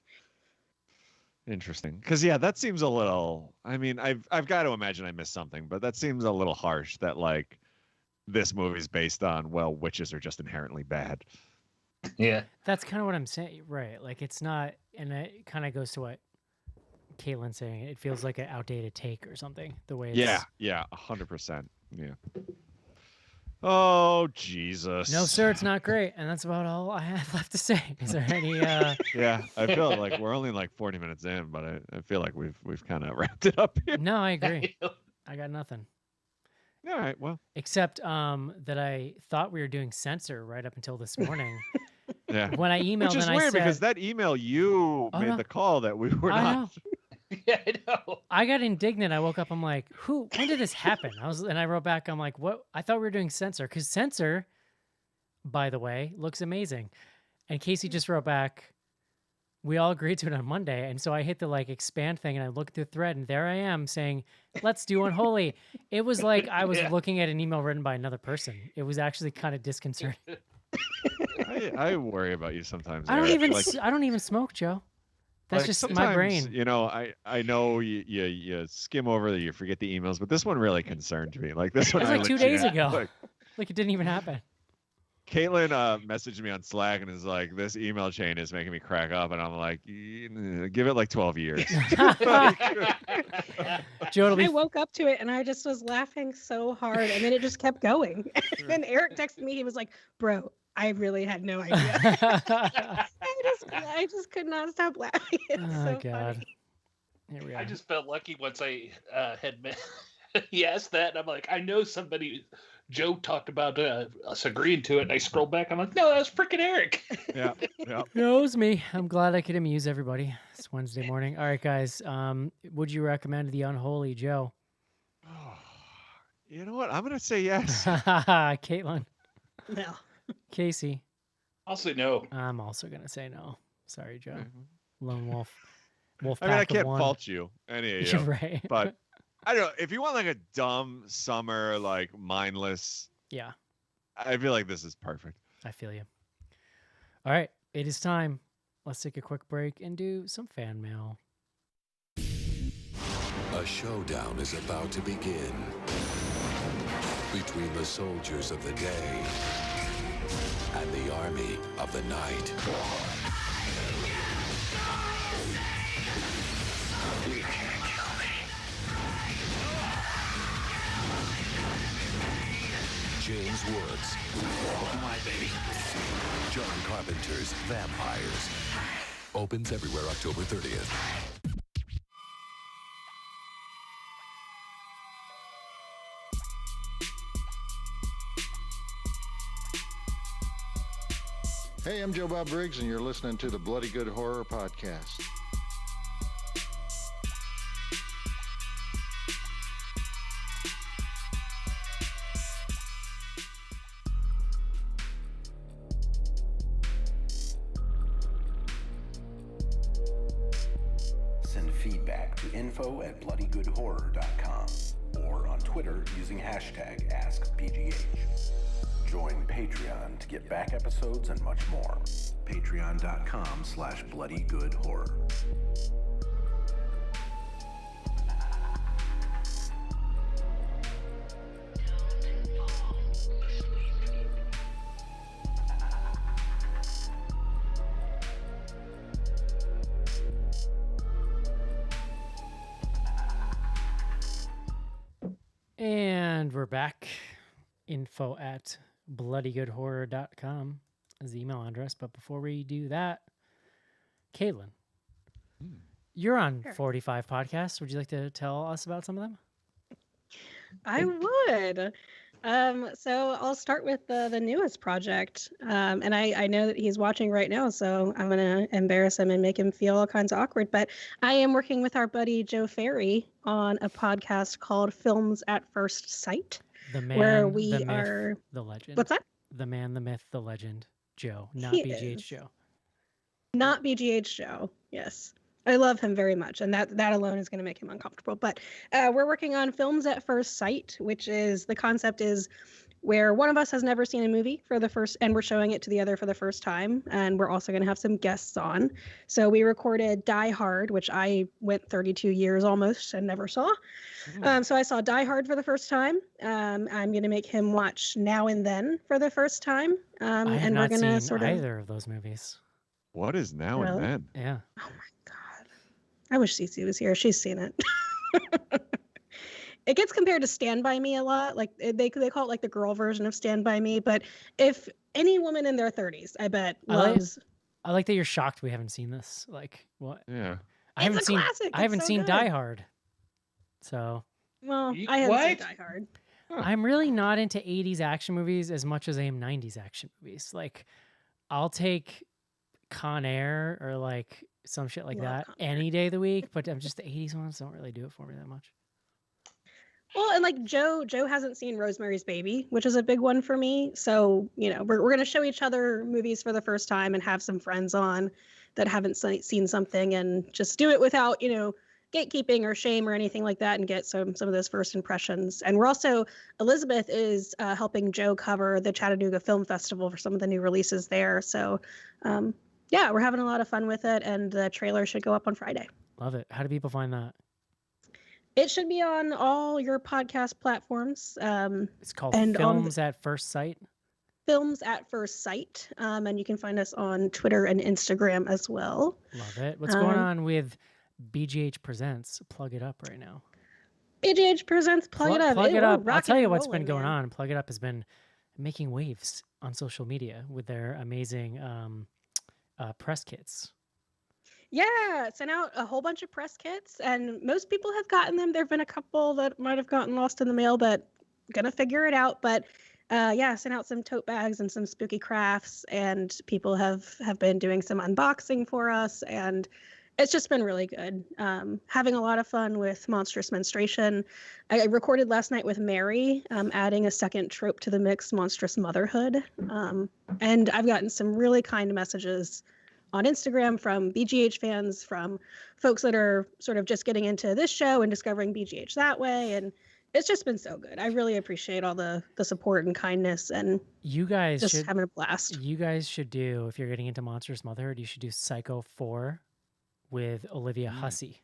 Interesting, because that seems a little. I mean, I've got to imagine I missed something, but that seems a little harsh. That like this movie's based on witches are just inherently bad. Yeah, that's kind of what I'm saying, right? Like it's not, and it kind of goes to what Caitlin's saying. It feels like an outdated take or something. The way it's... yeah, 100%. Yeah. Oh Jesus. No, sir, it's not great, and that's about all I have left to say. Is there any? Yeah, I feel like we're only like 40 minutes in, but I feel like we've kind of wrapped it up here. No, I agree. I got nothing. All right, well. Except that I thought we were doing censor right up until this morning. Yeah. When I emailed, which is weird because that email you made the call that we were not. Yeah, I know. I got indignant. I woke up. I'm like, when did this happen? And I wrote back. I'm like, what? I thought we were doing censor because censor, by the way, looks amazing. And Casey just wrote back, we all agreed to it on Monday. And so I hit the like expand thing and I looked at the thread and there I am saying, let's do Unholy. It was like I was looking at an email written by another person. It was actually kind of disconcerting. I worry about you sometimes. I don't even smoke, Joe. That's just my brain. I know you skim over, you forget the emails, but this one really concerned me. Like this one, it was like 2 days ago. Like it didn't even happen. Caitlin messaged me on Slack and is like, "This email chain is making me crack up," and I'm like, "Give it like 12 years." Joe, I woke up to it and I just was laughing so hard, and then it just kept going. And Eric texted me. He was like, "Bro, I really had no idea." I just could not stop laughing. It's so God. funny. Here we are. I just felt lucky once I had met. He asked that, and I'm like, I know somebody. Joe talked about us agreeing to it, and I scrolled back. I'm like, no, that was freaking Eric. Yeah. It was me. I'm glad I could amuse everybody. It's Wednesday morning. All right, guys. Would you recommend The Unholy, Joe? You know what? I'm gonna say yes. Caitlin. No. Casey. I'll say no. I'm also gonna say no. Sorry, Joe. Lone wolf. I mean, I can't fault you, any of you. Right. But I don't know. If you want like a dumb summer, like mindless, Yeah, I feel like this is perfect. I feel you. All right, it is time. Let's take a quick break and do some fan mail. A showdown is about to begin between the soldiers of the day and the army of the night. You can't kill me. James Woods. Oh, my baby. John Carpenter's Vampires. Opens everywhere October 30th. Hey, I'm Joe Bob Briggs, and you're listening to the Bloody Good Horror Podcast. Send feedback to info@bloodygoodhorror.com or on Twitter using hashtag AskBGH. Join Patreon to get back episodes and much more. Patreon.com/bloodygoodhorror. And we're back. info@bloodygoodhorror.com is the email address. But before we do that, Caitlin, you're on Sure. 45 podcasts. Would you like to tell us about some of them? I would. So I'll start with the newest project. And I know that he's watching right now, so I'm gonna embarrass him and make him feel all kinds of awkward. But I am working with our buddy Joe Ferry on a podcast called Films at First Sight, The man, where we the myth, are. the legend. What's that? The man, the myth, the legend, Joe, not He BGH is. Joe. Not BGH Joe. Yes. I love him very much, and that alone is going to make him uncomfortable. But we're working on Films at First Sight, which is the concept is where one of us has never seen a movie for the first, and we're showing it to the other for the first time, and we're also going to have some guests on. So we recorded Die Hard, which I went 32 years almost and never saw. So I saw Die Hard for the first time. I'm going to make him watch Now and Then for the first time, I have and not we're going to seen sort of. either of those movies. What is Now and Really? Then? Yeah. Oh my God. I wish Cece was here. She's seen it. It gets compared to Stand By Me a lot. Like they call it like the girl version of Stand By Me. But if any woman in their 30s, I bet, loves. I like that you're shocked we haven't seen this. Like, what? Yeah. I haven't It's a seen. classic. I haven't It's so seen good. Die Hard. So Well, You- I haven't seen what? Die Hard. I'm really not into 80s action movies as much as I am 90s action movies. Like, I'll take Con Air or like some shit like Love that Con Air. any day of the week, but I'm just the 80s ones don't really do it for me that much. Well, and like Joe hasn't seen Rosemary's Baby, which is a big one for me. So, we're going to show each other movies for the first time and have some friends on that haven't seen something and just do it without, gatekeeping or shame or anything like that and get some of those first impressions. And we're also, Elizabeth is helping Joe cover the Chattanooga Film Festival for some of the new releases there. So, yeah, we're having a lot of fun with it, and the trailer should go up on Friday. Love it. How do people find that? It should be on all your podcast platforms. It's called And on Films at First Sight. Films at First Sight, and you can find us on Twitter and Instagram as well. Love it. What's going Um, on with BGH Presents? Plug it up right now. BGH presents Plug It Up. Plug it we're up. I'll rocking tell you and what's been rolling, going man. on. Plug It Up has been making waves on social media with their amazing press kits. Yeah, sent out a whole bunch of press kits, and most people have gotten them. There have been a couple that might have gotten lost in the mail, but gonna figure it out. But yeah, sent out some tote bags and some spooky crafts, and people have been doing some unboxing for us, and it's just been really good. Having a lot of fun with Monstrous Menstruation. I recorded last night with Mary, adding a second trope to the mix, Monstrous Motherhood. And I've gotten some really kind messages on Instagram from BGH fans, from folks that are sort of just getting into this show and discovering BGH that way. And it's just been so good. I really appreciate all the support and kindness, and You guys just should having a blast. you guys should do, if you're getting into Monstrous Motherhood, you should do Psycho 4 with Olivia Hussey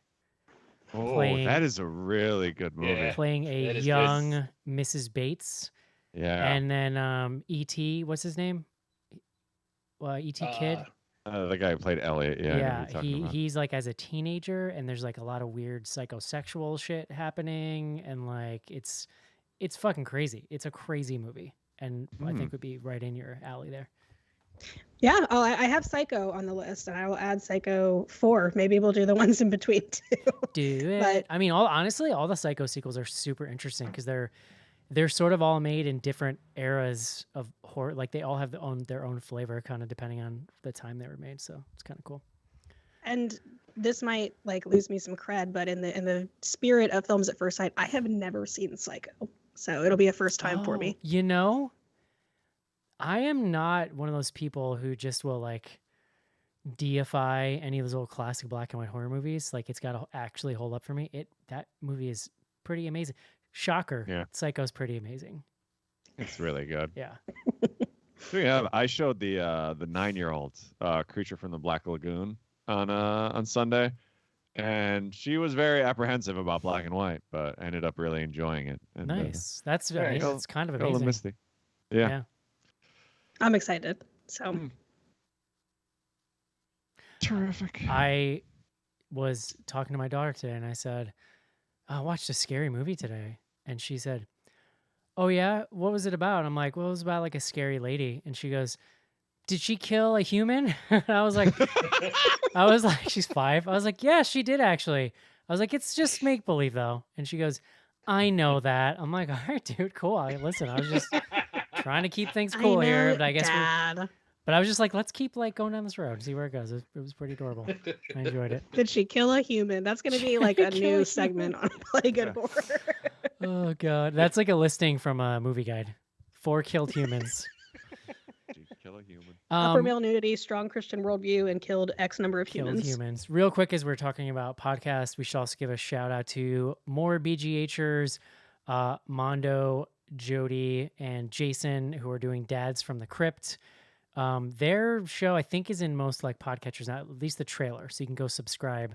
Oh, playing- that is a really good movie. Yeah. playing a That is young good. Mrs. Bates. Yeah. And then E.T., what's his name? Well, E.T. Kid. The guy who played Elliot. Yeah. I know who you're talking about. he's like as a teenager, and there's like a lot of weird psychosexual shit happening, and like it's fucking crazy. It's a crazy movie, and I think would be right in your alley there. Yeah, I have Psycho on the list, and I will add Psycho 4. Maybe we'll do the ones in between too. Do it. But- I mean, honestly, all the Psycho sequels are super interesting because they're sort of all made in different eras of horror. Like they all have their own flavor, kind of depending on the time they were made. So it's kind of cool. And this might like lose me some cred, but in the spirit of films at first sight, I have never seen Psycho, so it'll be a first time for me. You know, I am not one of those people who just will like deify any of those old classic black and white horror movies. Like it's got to actually hold up for me. That movie is pretty amazing. Shocker. Yeah. Psycho's pretty amazing. It's really good. Yeah. I showed the 9-year-old Creature from the Black Lagoon on Sunday, and she was very apprehensive about black and white, but ended up really enjoying it. And, Nice. That's Very amazing. cool. It's kind of got a little amazing. misty. Yeah. I'm excited. So Terrific. I was talking to my daughter today, and I said, I watched a scary movie today. And she said, oh, yeah? What was it about? I'm like, well, it was about like a scary lady. And she goes, did she kill a human? And I was like, she's 5. I was like, yeah, she did actually. I was like, it's just make believe though. And she goes, I know that. I'm like, all right, dude, cool. Listen, I was just trying to keep things cool here, but I guess but I was just like, let's keep like going down this road and see where it goes. It was pretty adorable. I enjoyed it. did she kill a human? That's going to be like a new segment on Bloody Good Horror. Oh god, that's like a listing from a movie guide. 4 killed humans. Did you kill a human? Upper male nudity, strong Christian worldview, and killed X number of Killed humans. humans. Real quick, as we're talking about podcasts, we should also give a shout out to more BGHers, Mondo, Jody, and Jason, who are doing Dads from the Crypt. Their show, I think, is in most like podcatchers, at least the trailer, so you can go subscribe.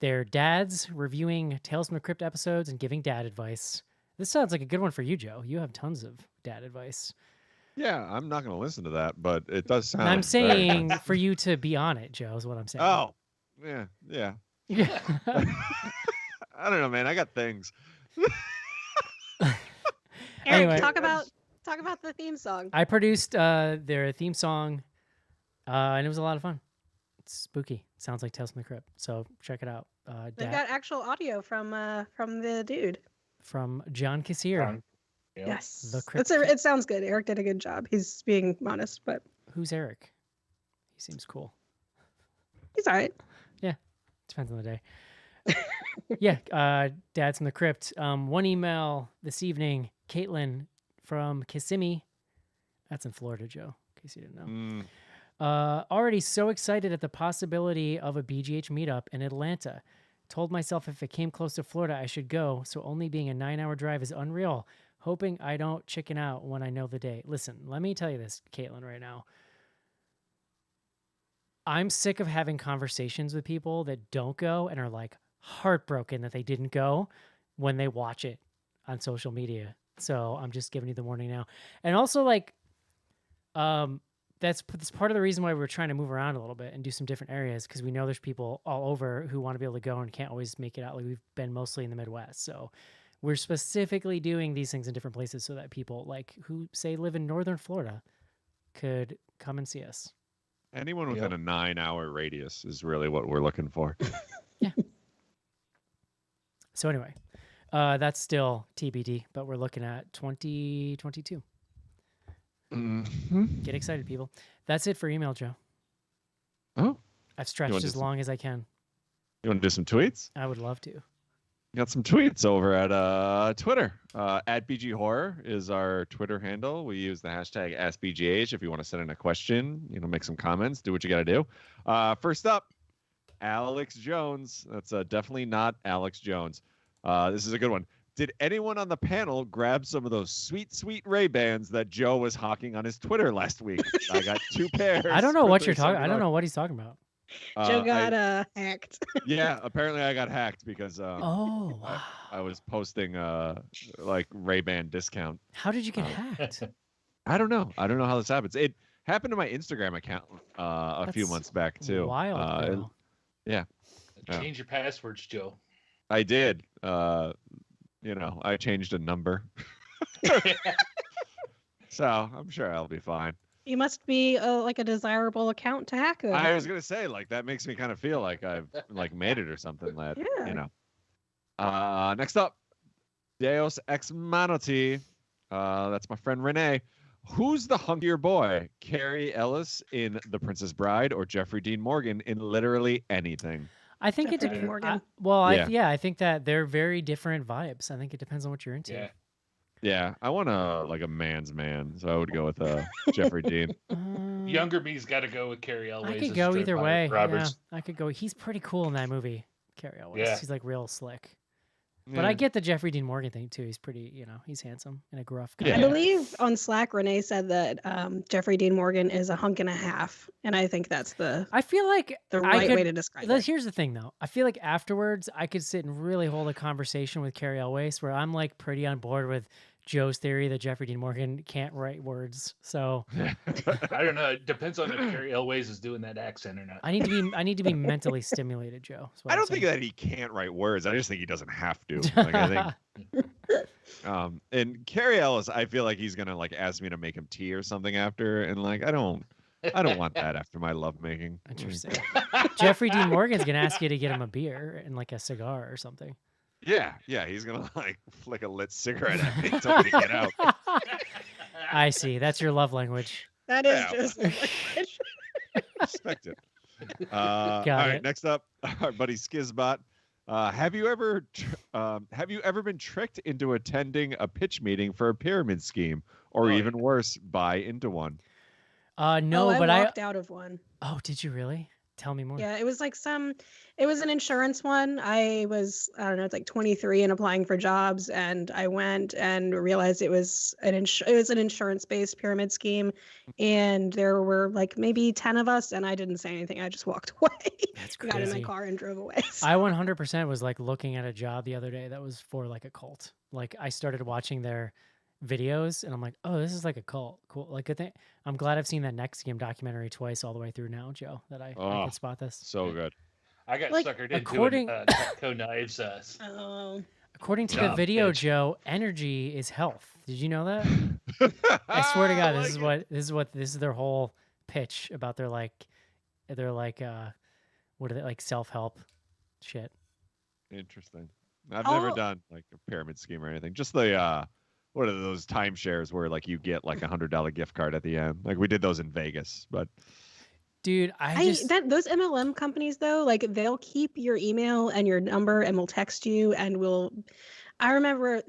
They're dads reviewing Tales from the Crypt episodes and giving dad advice. This sounds like a good one for you, Joe. You have tons of dad advice. Yeah, I'm not going to listen to that, but it does sound. And I'm very saying fun. for you to be on it, Joe, is what I'm saying. Oh, yeah. I don't know, man. I got things. Eric, Anyway. talk about the theme song. I produced their theme song, and it was a lot of fun. It's spooky. Sounds like Tales from the Crypt. So check it out. They've got actual audio from the dude. From John Kassir. Yeah. Yes, The Crypt. it sounds good. Eric did a good job. He's being honest, but Who's Eric? He seems cool. he's all right. Depends on the day. Yeah, Dad's from the Crypt. One email this evening. Caitlin from Kissimmee. That's in Florida, Joe, in case you didn't know. Already so excited at the possibility of a BGH meetup in Atlanta. Told myself if it came close to Florida, I should go. So only being a 9-hour drive is unreal. Hoping I don't chicken out when I know the day. Listen, let me tell you this, Caitlin, right now. I'm sick of having conversations with people that don't go and are like heartbroken that they didn't go when they watch it on social media. So I'm just giving you the warning now. And also like, that's part of the reason why we're trying to move around a little bit and do some different areas, because we know there's people all over who want to be able to go and can't always make it out. Like we've been mostly in the Midwest. So we're specifically doing these things in different places so that people like who say live in Northern Florida could come and see us. Anyone within a 9-hour radius is really what we're looking for. So anyway, that's still TBD, but we're looking at 2022. Get excited, people. That's it for email, Joe. Oh, I've stretched as long as I can. you want to do some tweets? I would love to. Got some tweets over at Twitter. At BG Horror is our Twitter handle. We use the hashtag AskBGH if you want to send in a question, make some comments, do what you got to do. First up, Alex Jones. That's definitely not Alex Jones. This is a good one. Did anyone on the panel grab some of those sweet Ray-Bans that Joe was hawking on his Twitter last week? I got 2 pairs. I don't know what you're talking. I don't know what he's talking about. Joe got hacked. Yeah, apparently I got hacked because wow. I was posting like Ray-Ban discount. How did you get hacked? I don't know. I don't know how this happens. It happened to my Instagram account a few months back too. Wild. Yeah. Change your passwords, Joe. I did. I changed a number. So I'm sure I'll be fine. You must be like a desirable account to hack. I was gonna say, like, that makes me kind of feel like I've like made it or something. Like, Next up, Deus Ex Manoti. That's my friend Renee. Who's the hunkier boy? Carrie Ellis in The Princess Bride or Jeffrey Dean Morgan in literally anything? I think Jeffrey Dean Morgan. I think that they're very different vibes. I think it depends on what you're into. Yeah, I want a man's man, so I would go with Jeffrey Dean. Younger me's got to go with Carrie Elwes. I could go either way. Roberts. Yeah, I could go. He's pretty cool in that movie, Carrie Elwes. Yeah. He's like real slick. But I get the Jeffrey Dean Morgan thing too. He's pretty, he's handsome and a gruff guy. I believe on Slack, Renee said that Jeffrey Dean Morgan is a hunk and a half, and I think that's I feel like the right way to describe it. Here's the thing, though. I feel like afterwards, I could sit and really hold a conversation with Carrie Elwes, where I'm like pretty on board with Joe's theory that Jeffrey Dean Morgan can't write words. So I don't know. It depends on if Carrie Elwes is doing that accent or not. I need to be mentally stimulated, Joe. I don't think that he can't write words. I just think he doesn't have to. Like, I think. And Carrie Ellis, I feel like he's gonna like ask me to make him tea or something after, and like I don't want that after my lovemaking. Interesting. Jeffrey Dean Morgan's gonna ask you to get him a beer and like a cigar or something. Yeah, he's gonna like flick a lit cigarette at me, tell me to get out. I see. That's your love language. That is just Respect it. All right, next up, our buddy Skizbot. Have you ever been tricked into attending a pitch meeting for a pyramid scheme, or even worse, buy into one? No, I but walked out of one. Oh, did you really? Tell me more. Yeah, it was like it was an insurance one. I don't know, it's like 23 and applying for jobs, and I went and realized it was an insurance-based pyramid scheme, and there were like maybe 10 of us, and I didn't say anything. I just walked away. That's crazy. Got in my car and drove away. So. I 100% was like looking at a job the other day that was for like a cult. Like I started watching their videos and I'm like, oh, this is like a cult. Cool. Like good thing. I'm glad I've seen that Next Game documentary twice all the way through now, Joe, that I could spot this. So good. I got suckered into Cutco Knives. According to the video, Joe, energy is health. Did you know that? I swear to God, this is their whole pitch about their what are they, like self-help shit. Interesting. I've never done like a pyramid scheme or anything. Just the what are those timeshares where like you get like $100 gift card at the end? Like we did those in Vegas, but dude, those MLM companies though, like they'll keep your email and your number and will text you and I remember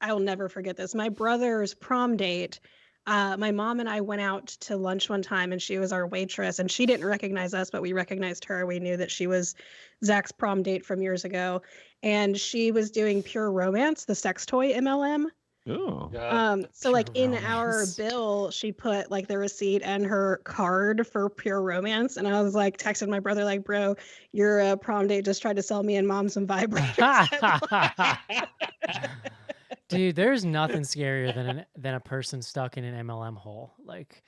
I'll never forget this. My brother's prom date. My mom and I went out to lunch one time and she was our waitress and she didn't recognize us, but we recognized her. We knew that she was Zach's prom date from years ago. And she was doing Pure Romance, the sex toy MLM. Oh. So like in our bill, she put like the receipt and her card for Pure Romance. And I was like texting my brother, like, bro, your prom date just tried to sell me and mom some vibrators. Dude, there's nothing scarier than a person stuck in an MLM hole. Like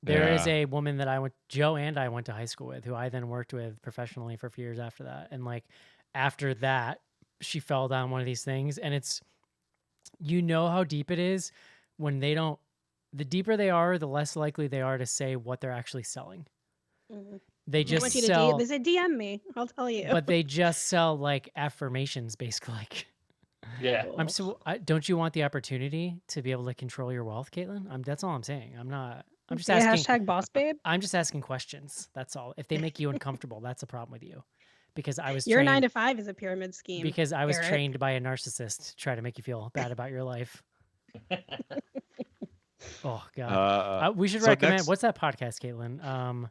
there is a woman that Joe and I went to high school with, who I then worked with professionally for a few years after that. And like after that, she fell down one of these things, and it's, how deep it is when the deeper they are, the less likely they are to say what they're actually selling. Mm-hmm. They just sell. They say DM me, I'll tell you. But they just sell like affirmations, basically. Like, yeah. Don't you want the opportunity to be able to control your wealth, Caitlin? That's all I'm saying. I'm just asking. Hashtag boss babe. I'm just asking questions. That's all. If they make you uncomfortable, that's a problem with you. because I was Your trained 9 to 5 is a pyramid scheme. because I was Eric. trained by a narcissist to try to make you feel bad about your life. Oh God, we should so recommend. next- What's that podcast, Caitlin?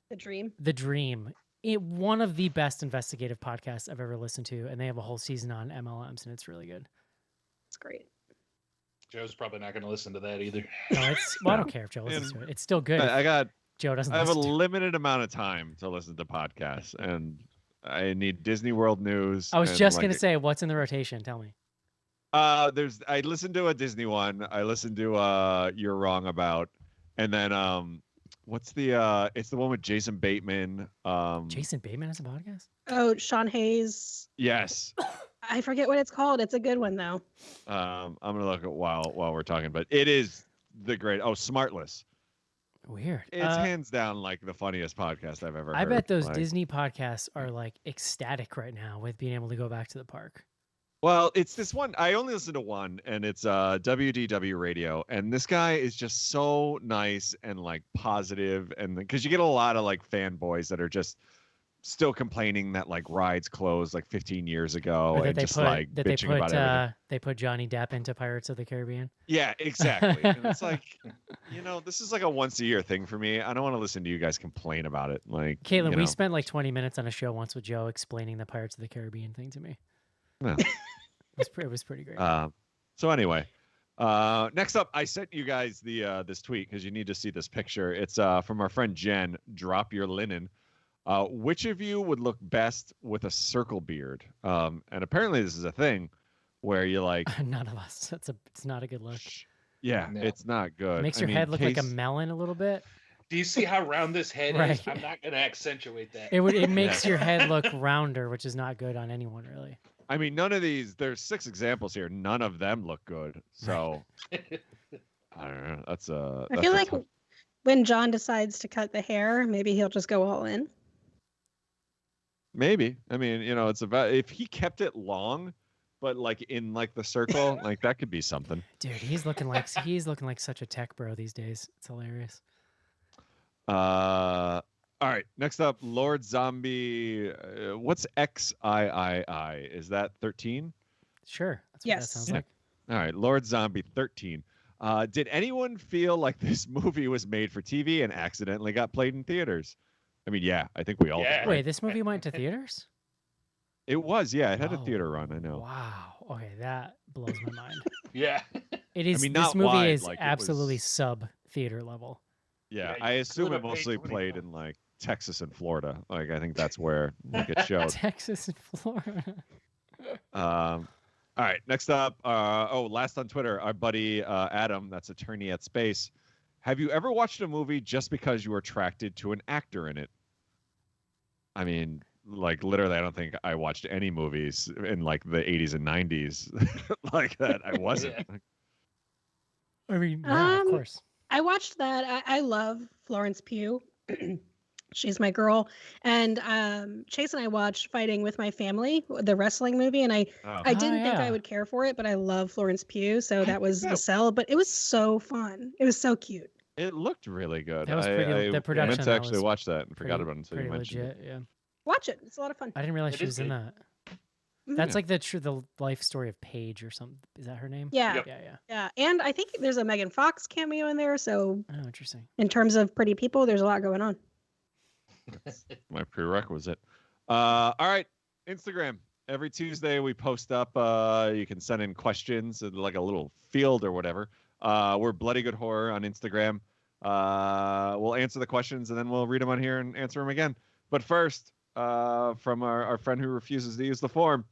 The Dream. The Dream. One of the best investigative podcasts I've ever listened to, and they have a whole season on MLMs, and it's really good. It's great. Joe's probably not going to listen to that either. No, it's well, I don't care if Joe listens to it. It's still good. if Joe doesn't. I have a listen to it. limited amount of time to listen to podcasts, and I need Disney World news. I was and, just like, gonna say, what's in the rotation? Tell me. I listened to a Disney one. I listened to You're Wrong About, and then what's the it's the one with Jason Bateman. Jason Bateman has a podcast? Oh, Sean Hayes. Yes. I forget what it's called. It's a good one though. I'm gonna look at while we're talking, but it is the great. Oh, Smartless. Weird. It's hands down like the funniest podcast I've ever heard. I bet those like, Disney podcasts are like ecstatic right now with being able to go back to the park. Well, it's this one. I only listen to one, and it's WDW Radio, and this guy is just so nice and like positive, and because you get a lot of like fanboys that are just still complaining that like rides closed like 15 years ago, Or that and they just put like that they bitching put about everything. they put Johnny Depp into Pirates of the Caribbean. Yeah, exactly. And it's like, this is like a once a year thing for me. I don't want to listen to you guys complain about it. Like, Caitlin, we spent like 20 minutes on a show once with Joe explaining the Pirates of the Caribbean thing to me. Yeah. It was pretty great. So anyway, next up, I sent you guys the this tweet because you need to see this picture. It's from our friend Jen. Drop your linen. Which of you would look best with a circle beard? And apparently this is a thing where you like. None of us. It's not a good look. Yeah, No. it's not good. It makes your head look like a melon a little bit. Do you see how round this head is? Right. I'm not going to accentuate that. It makes your head look rounder, which is not good on anyone really. I mean, none of these. There's 6 examples here. None of them look good. So I don't know. That's a. I feel like when John decides to cut the hair, maybe he'll just go all in. Maybe. I mean, it's about if he kept it long, but like in like the circle, like that could be something. Dude, he's looking like such a tech bro these days. It's hilarious. All right. Next up, Lord Zombie. What's XIII? Is that 13? Sure. That's what Yes. that sounds Yeah. like. All right. Lord Zombie 13. Did anyone feel like this movie was made for TV and accidentally got played in theaters? I mean, yeah, I think we all. Yeah. did, right? Wait, this movie went to theaters? It was, yeah. It had a Oh, theater run. I know. Wow. Okay, that blows my mind. Yeah. It is. mean, this not movie wide, is like, it absolutely was- sub theater level. Yeah, Yeah, I you assume could've it paid mostly 20 played bucks. in like Texas and Florida. Like I think that's where like, it showed. Texas and Florida. All right, next up. Last on Twitter, our buddy Adam, that's attorney at Space. Have you ever watched a movie just because you were attracted to an actor in it? I mean, like literally, I don't think I watched any movies in like the 80s and 90s like that. I wasn't. Yeah. I mean, yeah, of Um, course. I watched that. I love Florence Pugh. She's my girl. And Chase and I watched Fighting with My Family, the wrestling movie, and I Oh. didn't think yeah. I would care for it, but I love Florence Pugh, so that was Yeah. a sell. But it was so fun. It was so cute. It looked really good. That was pretty- the production meant of to that actually was watch that and forgot Pretty- about it until pretty you mentioned legit, it. yeah. Watch it. It's a lot of fun. I didn't realize It she is was in good. that. Mhm. That's like the life story of Paige or something. Is that her name? Yeah. Yep. Yeah. Yeah. And I think there's a Megan Fox cameo in there. So Oh, interesting. in terms of pretty people, there's a lot going on. My prerequisite. All right, Instagram. Every Tuesday we post up. You can send in questions in like a little field or whatever. We're Bloody Good Horror on Instagram. We'll answer the questions and then we'll read them on here and answer them again. But first, from our friend who refuses to use the form,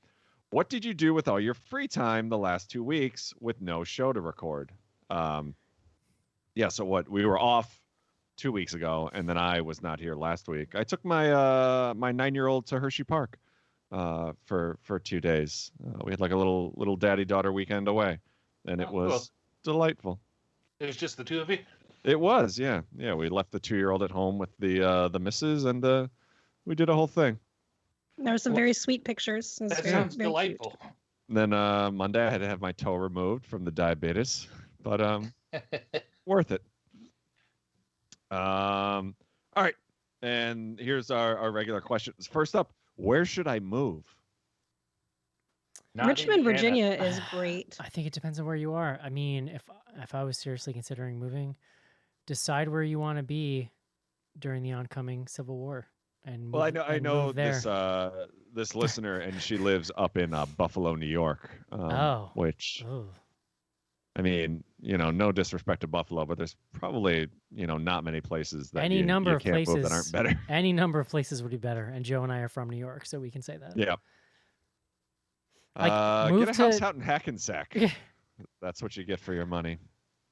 what did you do with all your free time the last 2 weeks with no show to record? So we were off 2 weeks ago, and then I was not here last week. I took my my 9-year-old to Hershey Park for 2 days. We had like a little daddy-daughter weekend away, and it Oh, was cool. delightful. It was just the two of you? It was, yeah. We left the 2-year-old at home with the missus, and we did a whole thing. There were some Well, very sweet pictures. It was That very, sounds very cute. delightful. And then Monday I had to have my toe removed from the diabetes, but worth it. All right, and here's our regular questions. First up, Where should I move? Not Richmond, Indiana. Virginia is great. I think it depends on where you are. I mean, if I was seriously considering moving, decide where you want to be during the oncoming Civil War, and Well, move, I and know move there. this listener, and she lives up in Buffalo, New York. Which Oh. I mean, no disrespect to Buffalo, but there's probably not many places that Any number you of can't places move that aren't better. Any number of places would be better. And Joe and I are from New York, so we can say that. Yeah. Like, move get a house to- out in Hackensack. That's what you get for your money.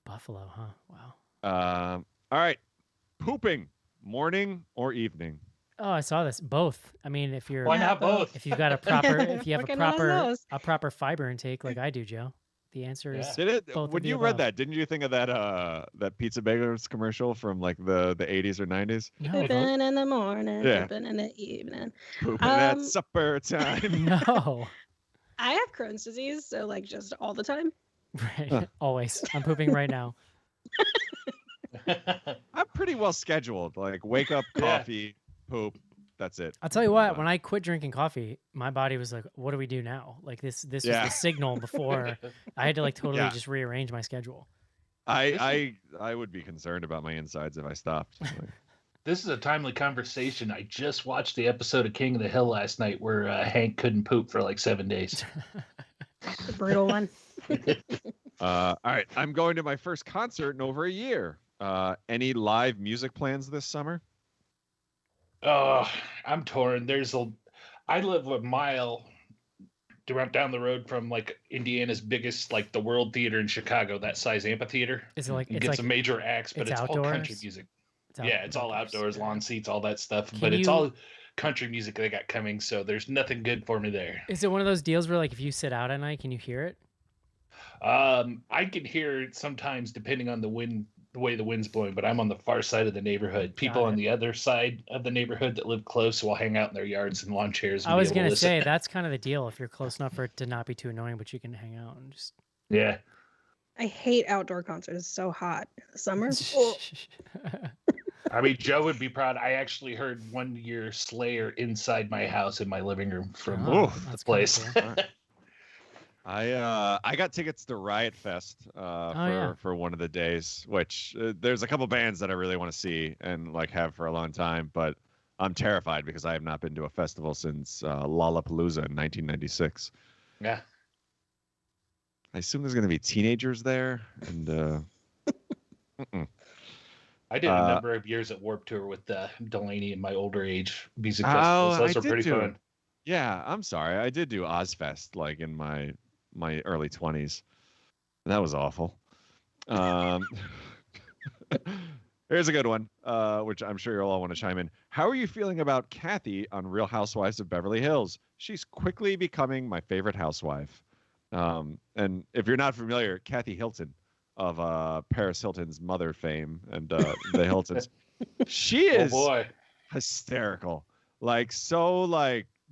Buffalo, huh? Wow. All right. Pooping, morning or evening? Oh, I saw this. Both. I mean, if you're Why not both? if you've got a proper if you have Working on those. a proper fiber intake like I do, Joe, the answer is Did it? both of When the you read above. that, didn't you think of that Pizza Bagels commercial from like the 80s or 90s? No, Pooping in the morning, Yeah. pooping in the evening. Pooping at Um, supper time. no. I have Crohn's disease, so like just all the time. Right. Always. I'm pooping right now. I'm pretty well scheduled. Like wake up, coffee, poop. That's it. I'll tell you what, when I quit drinking coffee, my body was like, what do we do now? Like this was Yeah. the signal before I had to like totally Yeah. just rearrange my schedule. I would be concerned about my insides if I stopped. Like, This is a timely conversation. I just watched the episode of King of the Hill last night where Hank couldn't poop for like 7 days. The brutal one. all right, I'm going to my first concert in over a year. Any live music plans this summer? Oh, I'm torn. I live a mile down the road from like Indiana's biggest, like the World Theater in Chicago, that size amphitheater. Is it like You it's get like some major acts, but it's it's all country outdoors? music. it's Yeah, it's all outdoors, yeah. lawn seats, all that stuff. Can But it's you- all country music they got coming, so there's nothing good for me there. Is it one of those deals where like if you sit out at night, can you hear it? I can hear it sometimes depending on the wind, the way the wind's blowing, but I'm on the far side of the neighborhood. People on the other side of the neighborhood that live close will hang out in their yards and lawn chairs. And I was be able gonna to say listen. that's kind of the deal. If you're close enough for it to not be too annoying, but you can hang out and just Yeah. I hate outdoor concerts. It's so hot in the summer. Oh, I mean, Joe would be proud. I actually heard one year Slayer inside my house in my living room from Oh, the that's place. kinda cool. I got tickets to Riot Fest for one of the days, which there's a couple bands that I really want to see and like have for a long time, but I'm terrified because I have not been to a festival since Lollapalooza in 1996. Yeah. I assume there's going to be teenagers there, and I did a number of years at Warped Tour with Delaney in my older age music festivals. Those I are did pretty do fun. Yeah, I'm sorry. I did do Ozfest like in my early 20s. That was awful. Here's a good one, which I'm sure you'll all want to chime in. How are you feeling about Kathy on Real Housewives of Beverly Hills? She's quickly becoming my favorite housewife. And if you're not familiar, Kathy Hilton of Paris Hilton's mother fame and the Hiltons, she is hysterical. Like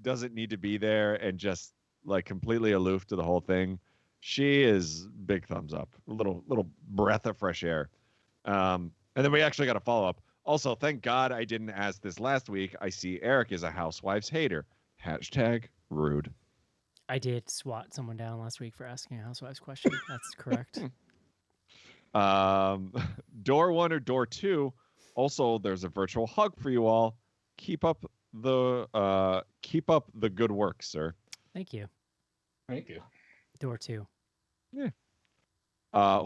doesn't need to be there and just like completely aloof to the whole thing. She is big thumbs up. A little breath of fresh air. And then we actually got a follow up. Also, thank God I didn't ask this last week. I see Eric is a housewives hater. #rude. I did swat someone down last week for asking a housewives question. That's correct. Door 1 or door 2. Also, there's a virtual hug for you all. Keep up the good work, sir. Thank you. Thank you. Door 2. Yeah.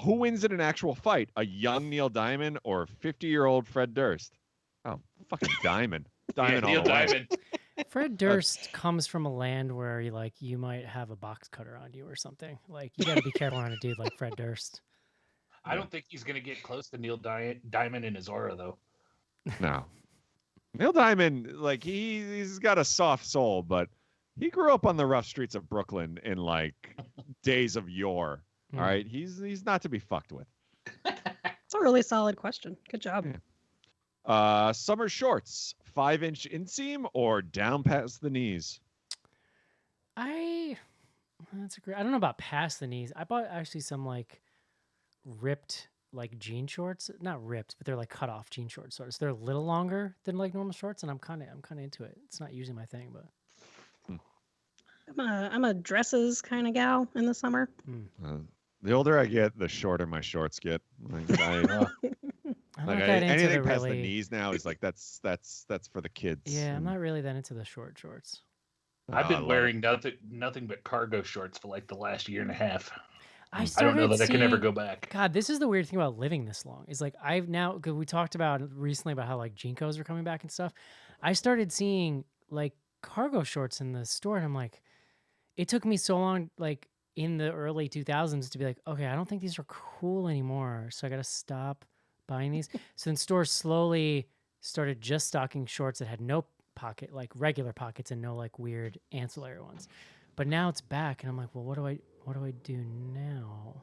Who wins in an actual fight? A young Neil Diamond or 50-year-old Fred Durst? Oh, fucking Diamond. Diamond all Neil the way. Diamond. Fred Durst comes from a land where you might have a box cutter on you or something. Like you got to be careful on a dude like Fred Durst. I don't think he's gonna get close to Neil Diamond in his aura though. No. Neil Diamond, like he's got a soft soul, but he grew up on the rough streets of Brooklyn in like days of yore. All right, he's not to be fucked with. it's a really solid question. Good job. Yeah. Summer shorts, 5-inch inseam or down past the knees? That's a great. I don't know about past the knees. I bought actually some like ripped like jean shorts. Not ripped, but they're like cut off jean shorts. So they're a little longer than like normal shorts, and I'm kind of into it. It's not usually my thing, but I'm a dresses kind of gal in the summer. The older I get, the shorter my shorts get. Like, I'm not like that into anything the past the really. knees now is like that's for the kids. Yeah, I'm And, not really that into the short shorts. I've I been love wearing nothing but cargo shorts for like the last year and a half. I I don't started know that I can ever seeing- go back. God, this is the weird thing about living this long. Is like I've now, because we talked about recently about how like Jinkos are coming back and stuff. I started seeing like cargo shorts in the store, and I'm like, it took me so long, like in the early 2000s, to be like, okay, I don't think these are cool anymore, so I got to stop buying these. So then stores slowly started just stocking shorts that had no pocket, like regular pockets, and no like weird ancillary ones. But now it's back, and I'm like, well, what do I do now?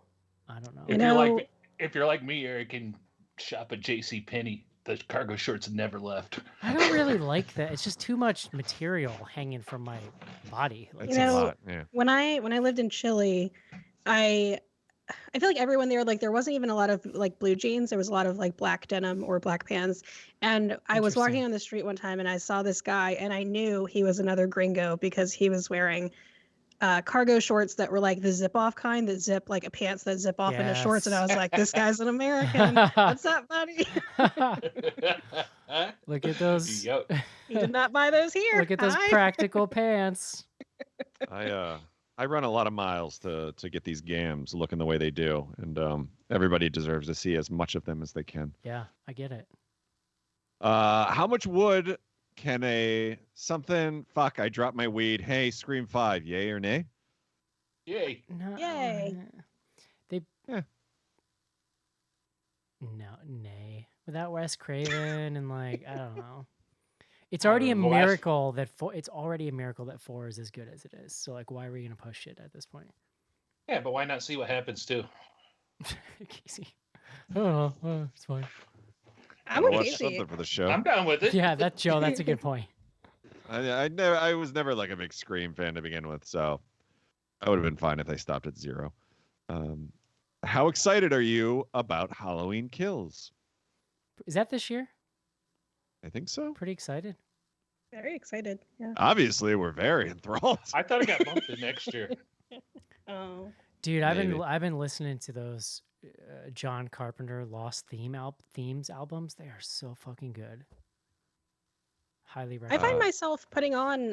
I don't know. If you're like me, Eric, and shop at J.C. Penney, the cargo shorts never left. I don't really like that. It's just too much material hanging from my body. Like, It's You a know, lot. Yeah. when I lived in Chile, I feel like everyone there, like there wasn't even a lot of like blue jeans. There was a lot of like black denim or black pants. And I was walking Interesting. on the street one time and I saw this guy and I knew he was another gringo because he was wearing cargo shorts that were like the zip off kind that zip like a pants that zip off into shorts. And I was like, this guy's an American. What's up, buddy? Look at those. Yep. You did not buy those here. Look at those Hi. practical pants. I run a lot of miles to get these gams looking the way they do, and everybody deserves to see as much of them as they can. Yeah, I get it. How much wood can a something? Fuck! I dropped my weed. Hey, Scream 5, yay or nay? Yay. No, Yay. They. Yeah. No, nay. Without Wes Craven and like I don't know. It's already a the last- miracle that it's already a miracle that 4 is as good as it is. So like, why are we gonna push it at this point? Yeah, but why not see what happens too? Casey. Oh, it's fine. I'm Gotta with watch Casey. something for the show. I'm down with it. Yeah, that's Joe. That's a good point. I was never like a big Scream fan to begin with, so I would have been fine if they stopped at 0. How excited are you about Halloween Kills? Is that this year? I think so. Pretty excited. Very excited. Yeah. Obviously, we're very enthralled. I thought it got bumped to next year. Oh. Dude, Maybe. I've been listening to those John Carpenter Lost Themes albums. They are so fucking good. Highly I recommend. find myself putting on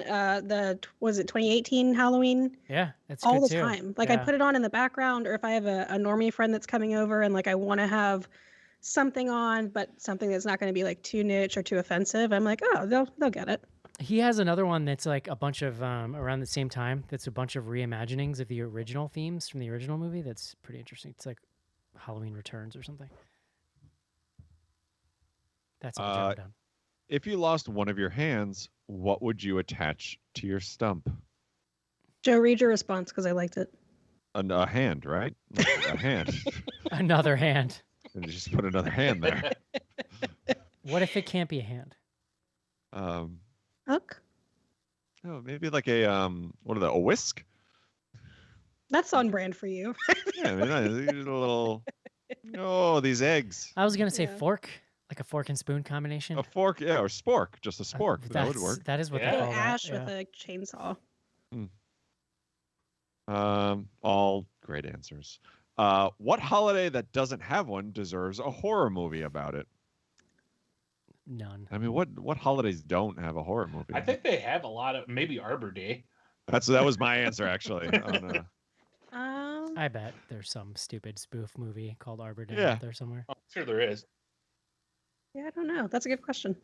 was it 2018 Halloween Yeah, that's all good the too. time. Like I Yeah. put it on in the background, or if I have a normie friend that's coming over and like I want to have something on, but something that's not going to be like too niche or too offensive, I'm like, oh, they'll get it. He has another one that's like a bunch of around the same time. That's a bunch of reimaginings of the original themes from the original movie. That's pretty interesting. It's like Halloween Returns or something. That's all Joe done. If you lost one of your hands, what would you attach to your stump? Joe, read your response because I liked it. A hand, right? Like a hand. Another hand. And you just put another hand there. What if it can't be a hand? Hook? Oh, maybe like a a whisk? That's on brand for you. Yeah, I mean, a little. Oh, these eggs. I was gonna say Yeah. fork, like a fork and spoon combination. A fork, yeah, or spork, just a spork. That would work. That is what Yeah. they An call ash that. with Yeah. a chainsaw. All great answers. What holiday that doesn't have one deserves a horror movie about it? None. I mean, what holidays don't have a horror movie? I think they have a lot of maybe Arbor Day. that was my answer actually. I bet there's some stupid spoof movie called Arbor Day Yeah. out there somewhere. I'm sure there is. Yeah, I don't know. That's a good question.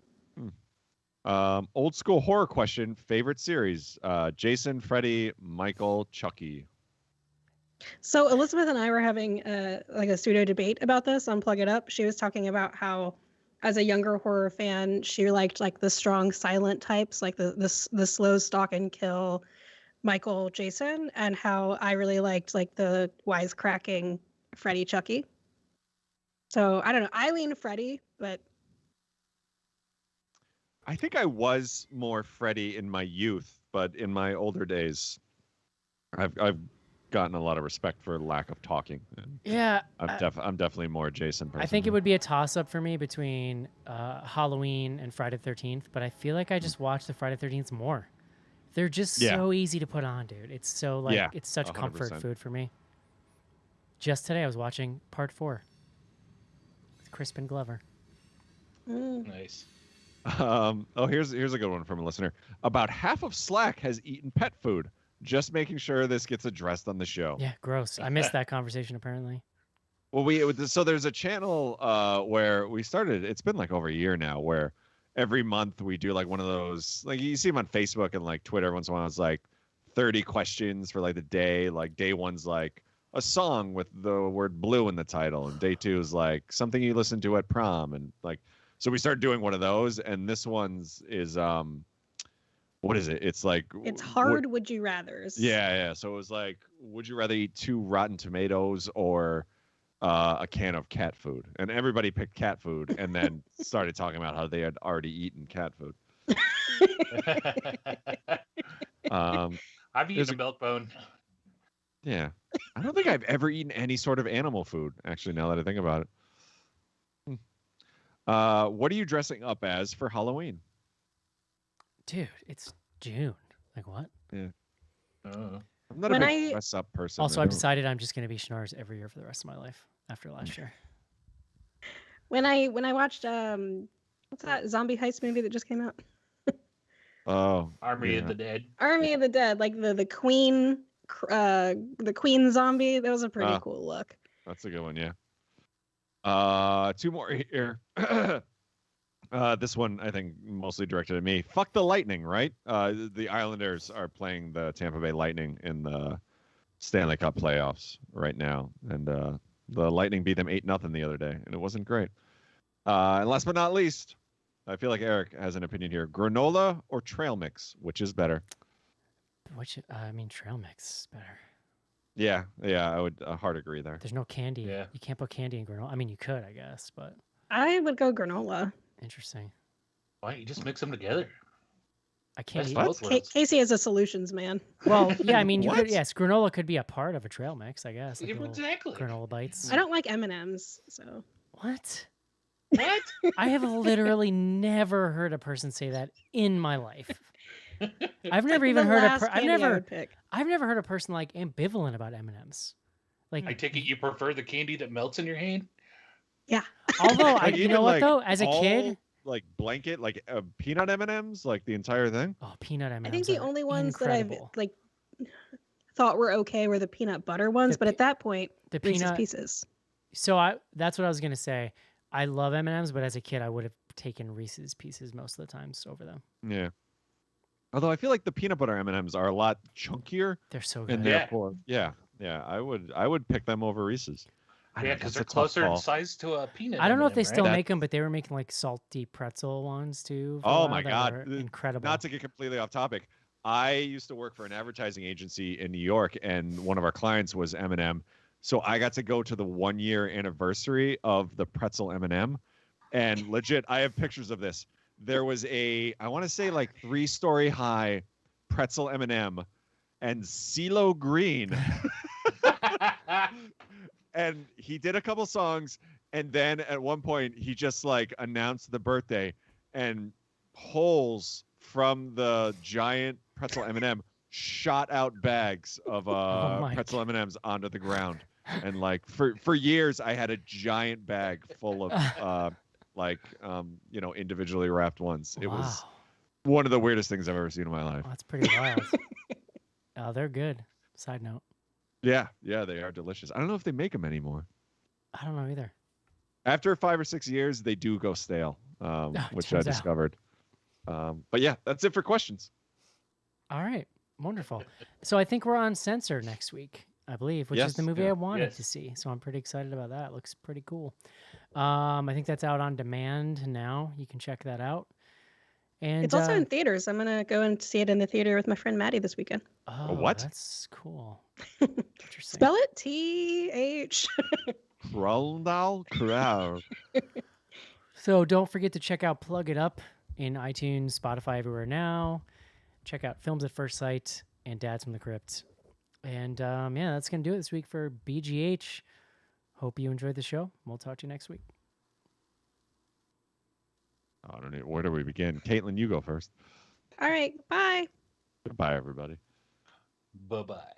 Old school horror question: favorite series? Jason, Freddy, Michael, Chucky. So Elizabeth and I were having like a pseudo debate about this on Plug It Up. She was talking about how, as a younger horror fan, she liked like the strong silent types, like the slow stalk and kill Michael, Jason, and how I really liked like the wisecracking Freddy, Chucky. So I don't know. I lean Freddy, but I think I was more Freddy in my youth, but in my older days, I've gotten a lot of respect for lack of talking. And Yeah. I'm definitely more Jason. I think it would be a toss-up for me between Halloween and Friday the 13th, but I feel like I just watch the Friday the 13th more. They're just Yeah. so easy to put on, dude. It's so like Yeah, it's such comfort 100%. food for me. Just today I was watching Part 4 with Crispin Glover. Nice. Here's a good one from a listener. About half of Slack has eaten pet food. Just making sure this gets addressed on the show. Yeah, gross. I missed that conversation apparently. Well, so there's a channel where we started. It's been like over a year now, where every month we do like one of those, like you see them on Facebook and like Twitter. Once in a while, it's like 30 questions for like the day. Like day one's like a song with the word blue in the title, and day two is like something you listen to at prom, and like so we started doing one of those, and this one's is what is it? It's like It's hard. Would you rather's? Yeah. So it was like, would you rather eat 2 rotten tomatoes or a can of cat food? And everybody picked cat food, and then started talking about how they had already eaten cat food. I've eaten a milk bone. Yeah, I don't think I've ever eaten any sort of animal food. Actually, now that I think about it. What are you dressing up as for Halloween? Dude, it's June. Like what? Yeah. Oh. I'm not When a big I- dress up person. Also, I I've don't- decided I'm just going to be Schnars every year for the rest of my life after last year. When I watched what's that zombie heist movie that just came out? Oh, Army of yeah. the Dead. Army of the Dead, like the Queen, the Queen zombie. That was a pretty cool look. That's a good one, yeah. 2 more here. This one I think mostly directed at me. Fuck the Lightning, right? The Islanders are playing the Tampa Bay Lightning in the Stanley Cup playoffs right now, and the Lightning beat them 8-0 the other day, and it wasn't great. And last but not least, I feel like Eric has an opinion here. Granola or trail mix, which is better? I mean, trail mix is better. Yeah, I would hard agree there. There's no candy. Yeah. You can't put candy in granola. I mean, you could, I guess, but I would go granola. interesting. Why don't you just mix them together? I can't That's eat. both worlds. Casey is a solutions man. Well, yeah, I mean, you could. What? Yes, granola could be a part of a trail mix, I guess. Like Yeah, little exactly. granola bites. I don't like M&Ms, so What? What? I have literally never heard a person say that in my life. I've never even The heard last I've candy I never would pick. I've never heard a person like ambivalent about M&Ms. Like I take it you prefer the candy that melts in your hand? Yeah. although Like, you even, know what like, though, as a kid, all, like blanket, like peanut M&Ms, like the entire thing. oh, peanut M&Ms. I think the are only ones incredible. that I've like thought were okay were the peanut butter ones, The but at that point, the Reese's peanut Pieces. So that's what I was gonna say. I love M&Ms, but as a kid, I would have taken Reese's Pieces most of the times over them. Yeah. Although I feel like the peanut butter M&Ms are a lot chunkier, They're so and good. Yeah. therefore, yeah, I would pick them over Reese's. I don't Yeah, know, because that's they're a tough closer in call. size to a peanut. I don't know if they M&M, still right? make them, but they were making like salty pretzel ones too. for a Oh while my that God. were incredible! Not to get completely off topic, I used to work for an advertising agency in New York, and one of our clients was M&M. So I got to go to the 1-year anniversary of the pretzel M&M, and legit, I have pictures of this. There was I want to say like 3-story high pretzel M&M, and CeeLo Green. And he did a couple songs, and then at one point he just like announced the birthday, and holes from the giant pretzel M&M shot out bags of Oh my pretzel M&Ms onto the ground. And like for years I had a giant bag full of individually wrapped ones. It was Wow. one of the weirdest things I've ever seen in my life. Oh, that's pretty wild. Oh, they're good. Side note. Yeah, they are delicious. I don't know if they make them anymore. I don't know either. After 5 or 6 years, they do go stale, which I turns out. discovered. But yeah, that's it for questions. All right. Wonderful. So I think we're on Censor next week, I believe, which is the Yes, movie yeah. I wanted Yes. to see. So I'm pretty excited about that. It looks pretty cool. I think that's out on demand now. You can check that out. And It's also in theaters. I'm gonna go and see it in the theater with my friend Maddie this weekend. oh, what? That's cool. Interesting. Spell it TH. Roldal Crow. So don't forget to check out Plug It Up in iTunes, Spotify, everywhere now. Check out Films at First Sight and Dads from the Crypt. And yeah, that's going to do it this week for BGH. Hope you enjoyed the show. We'll talk to you next week. I don't know. Where do we begin? Caitlin, you go first. All right, bye. Goodbye, everybody. Bye-bye.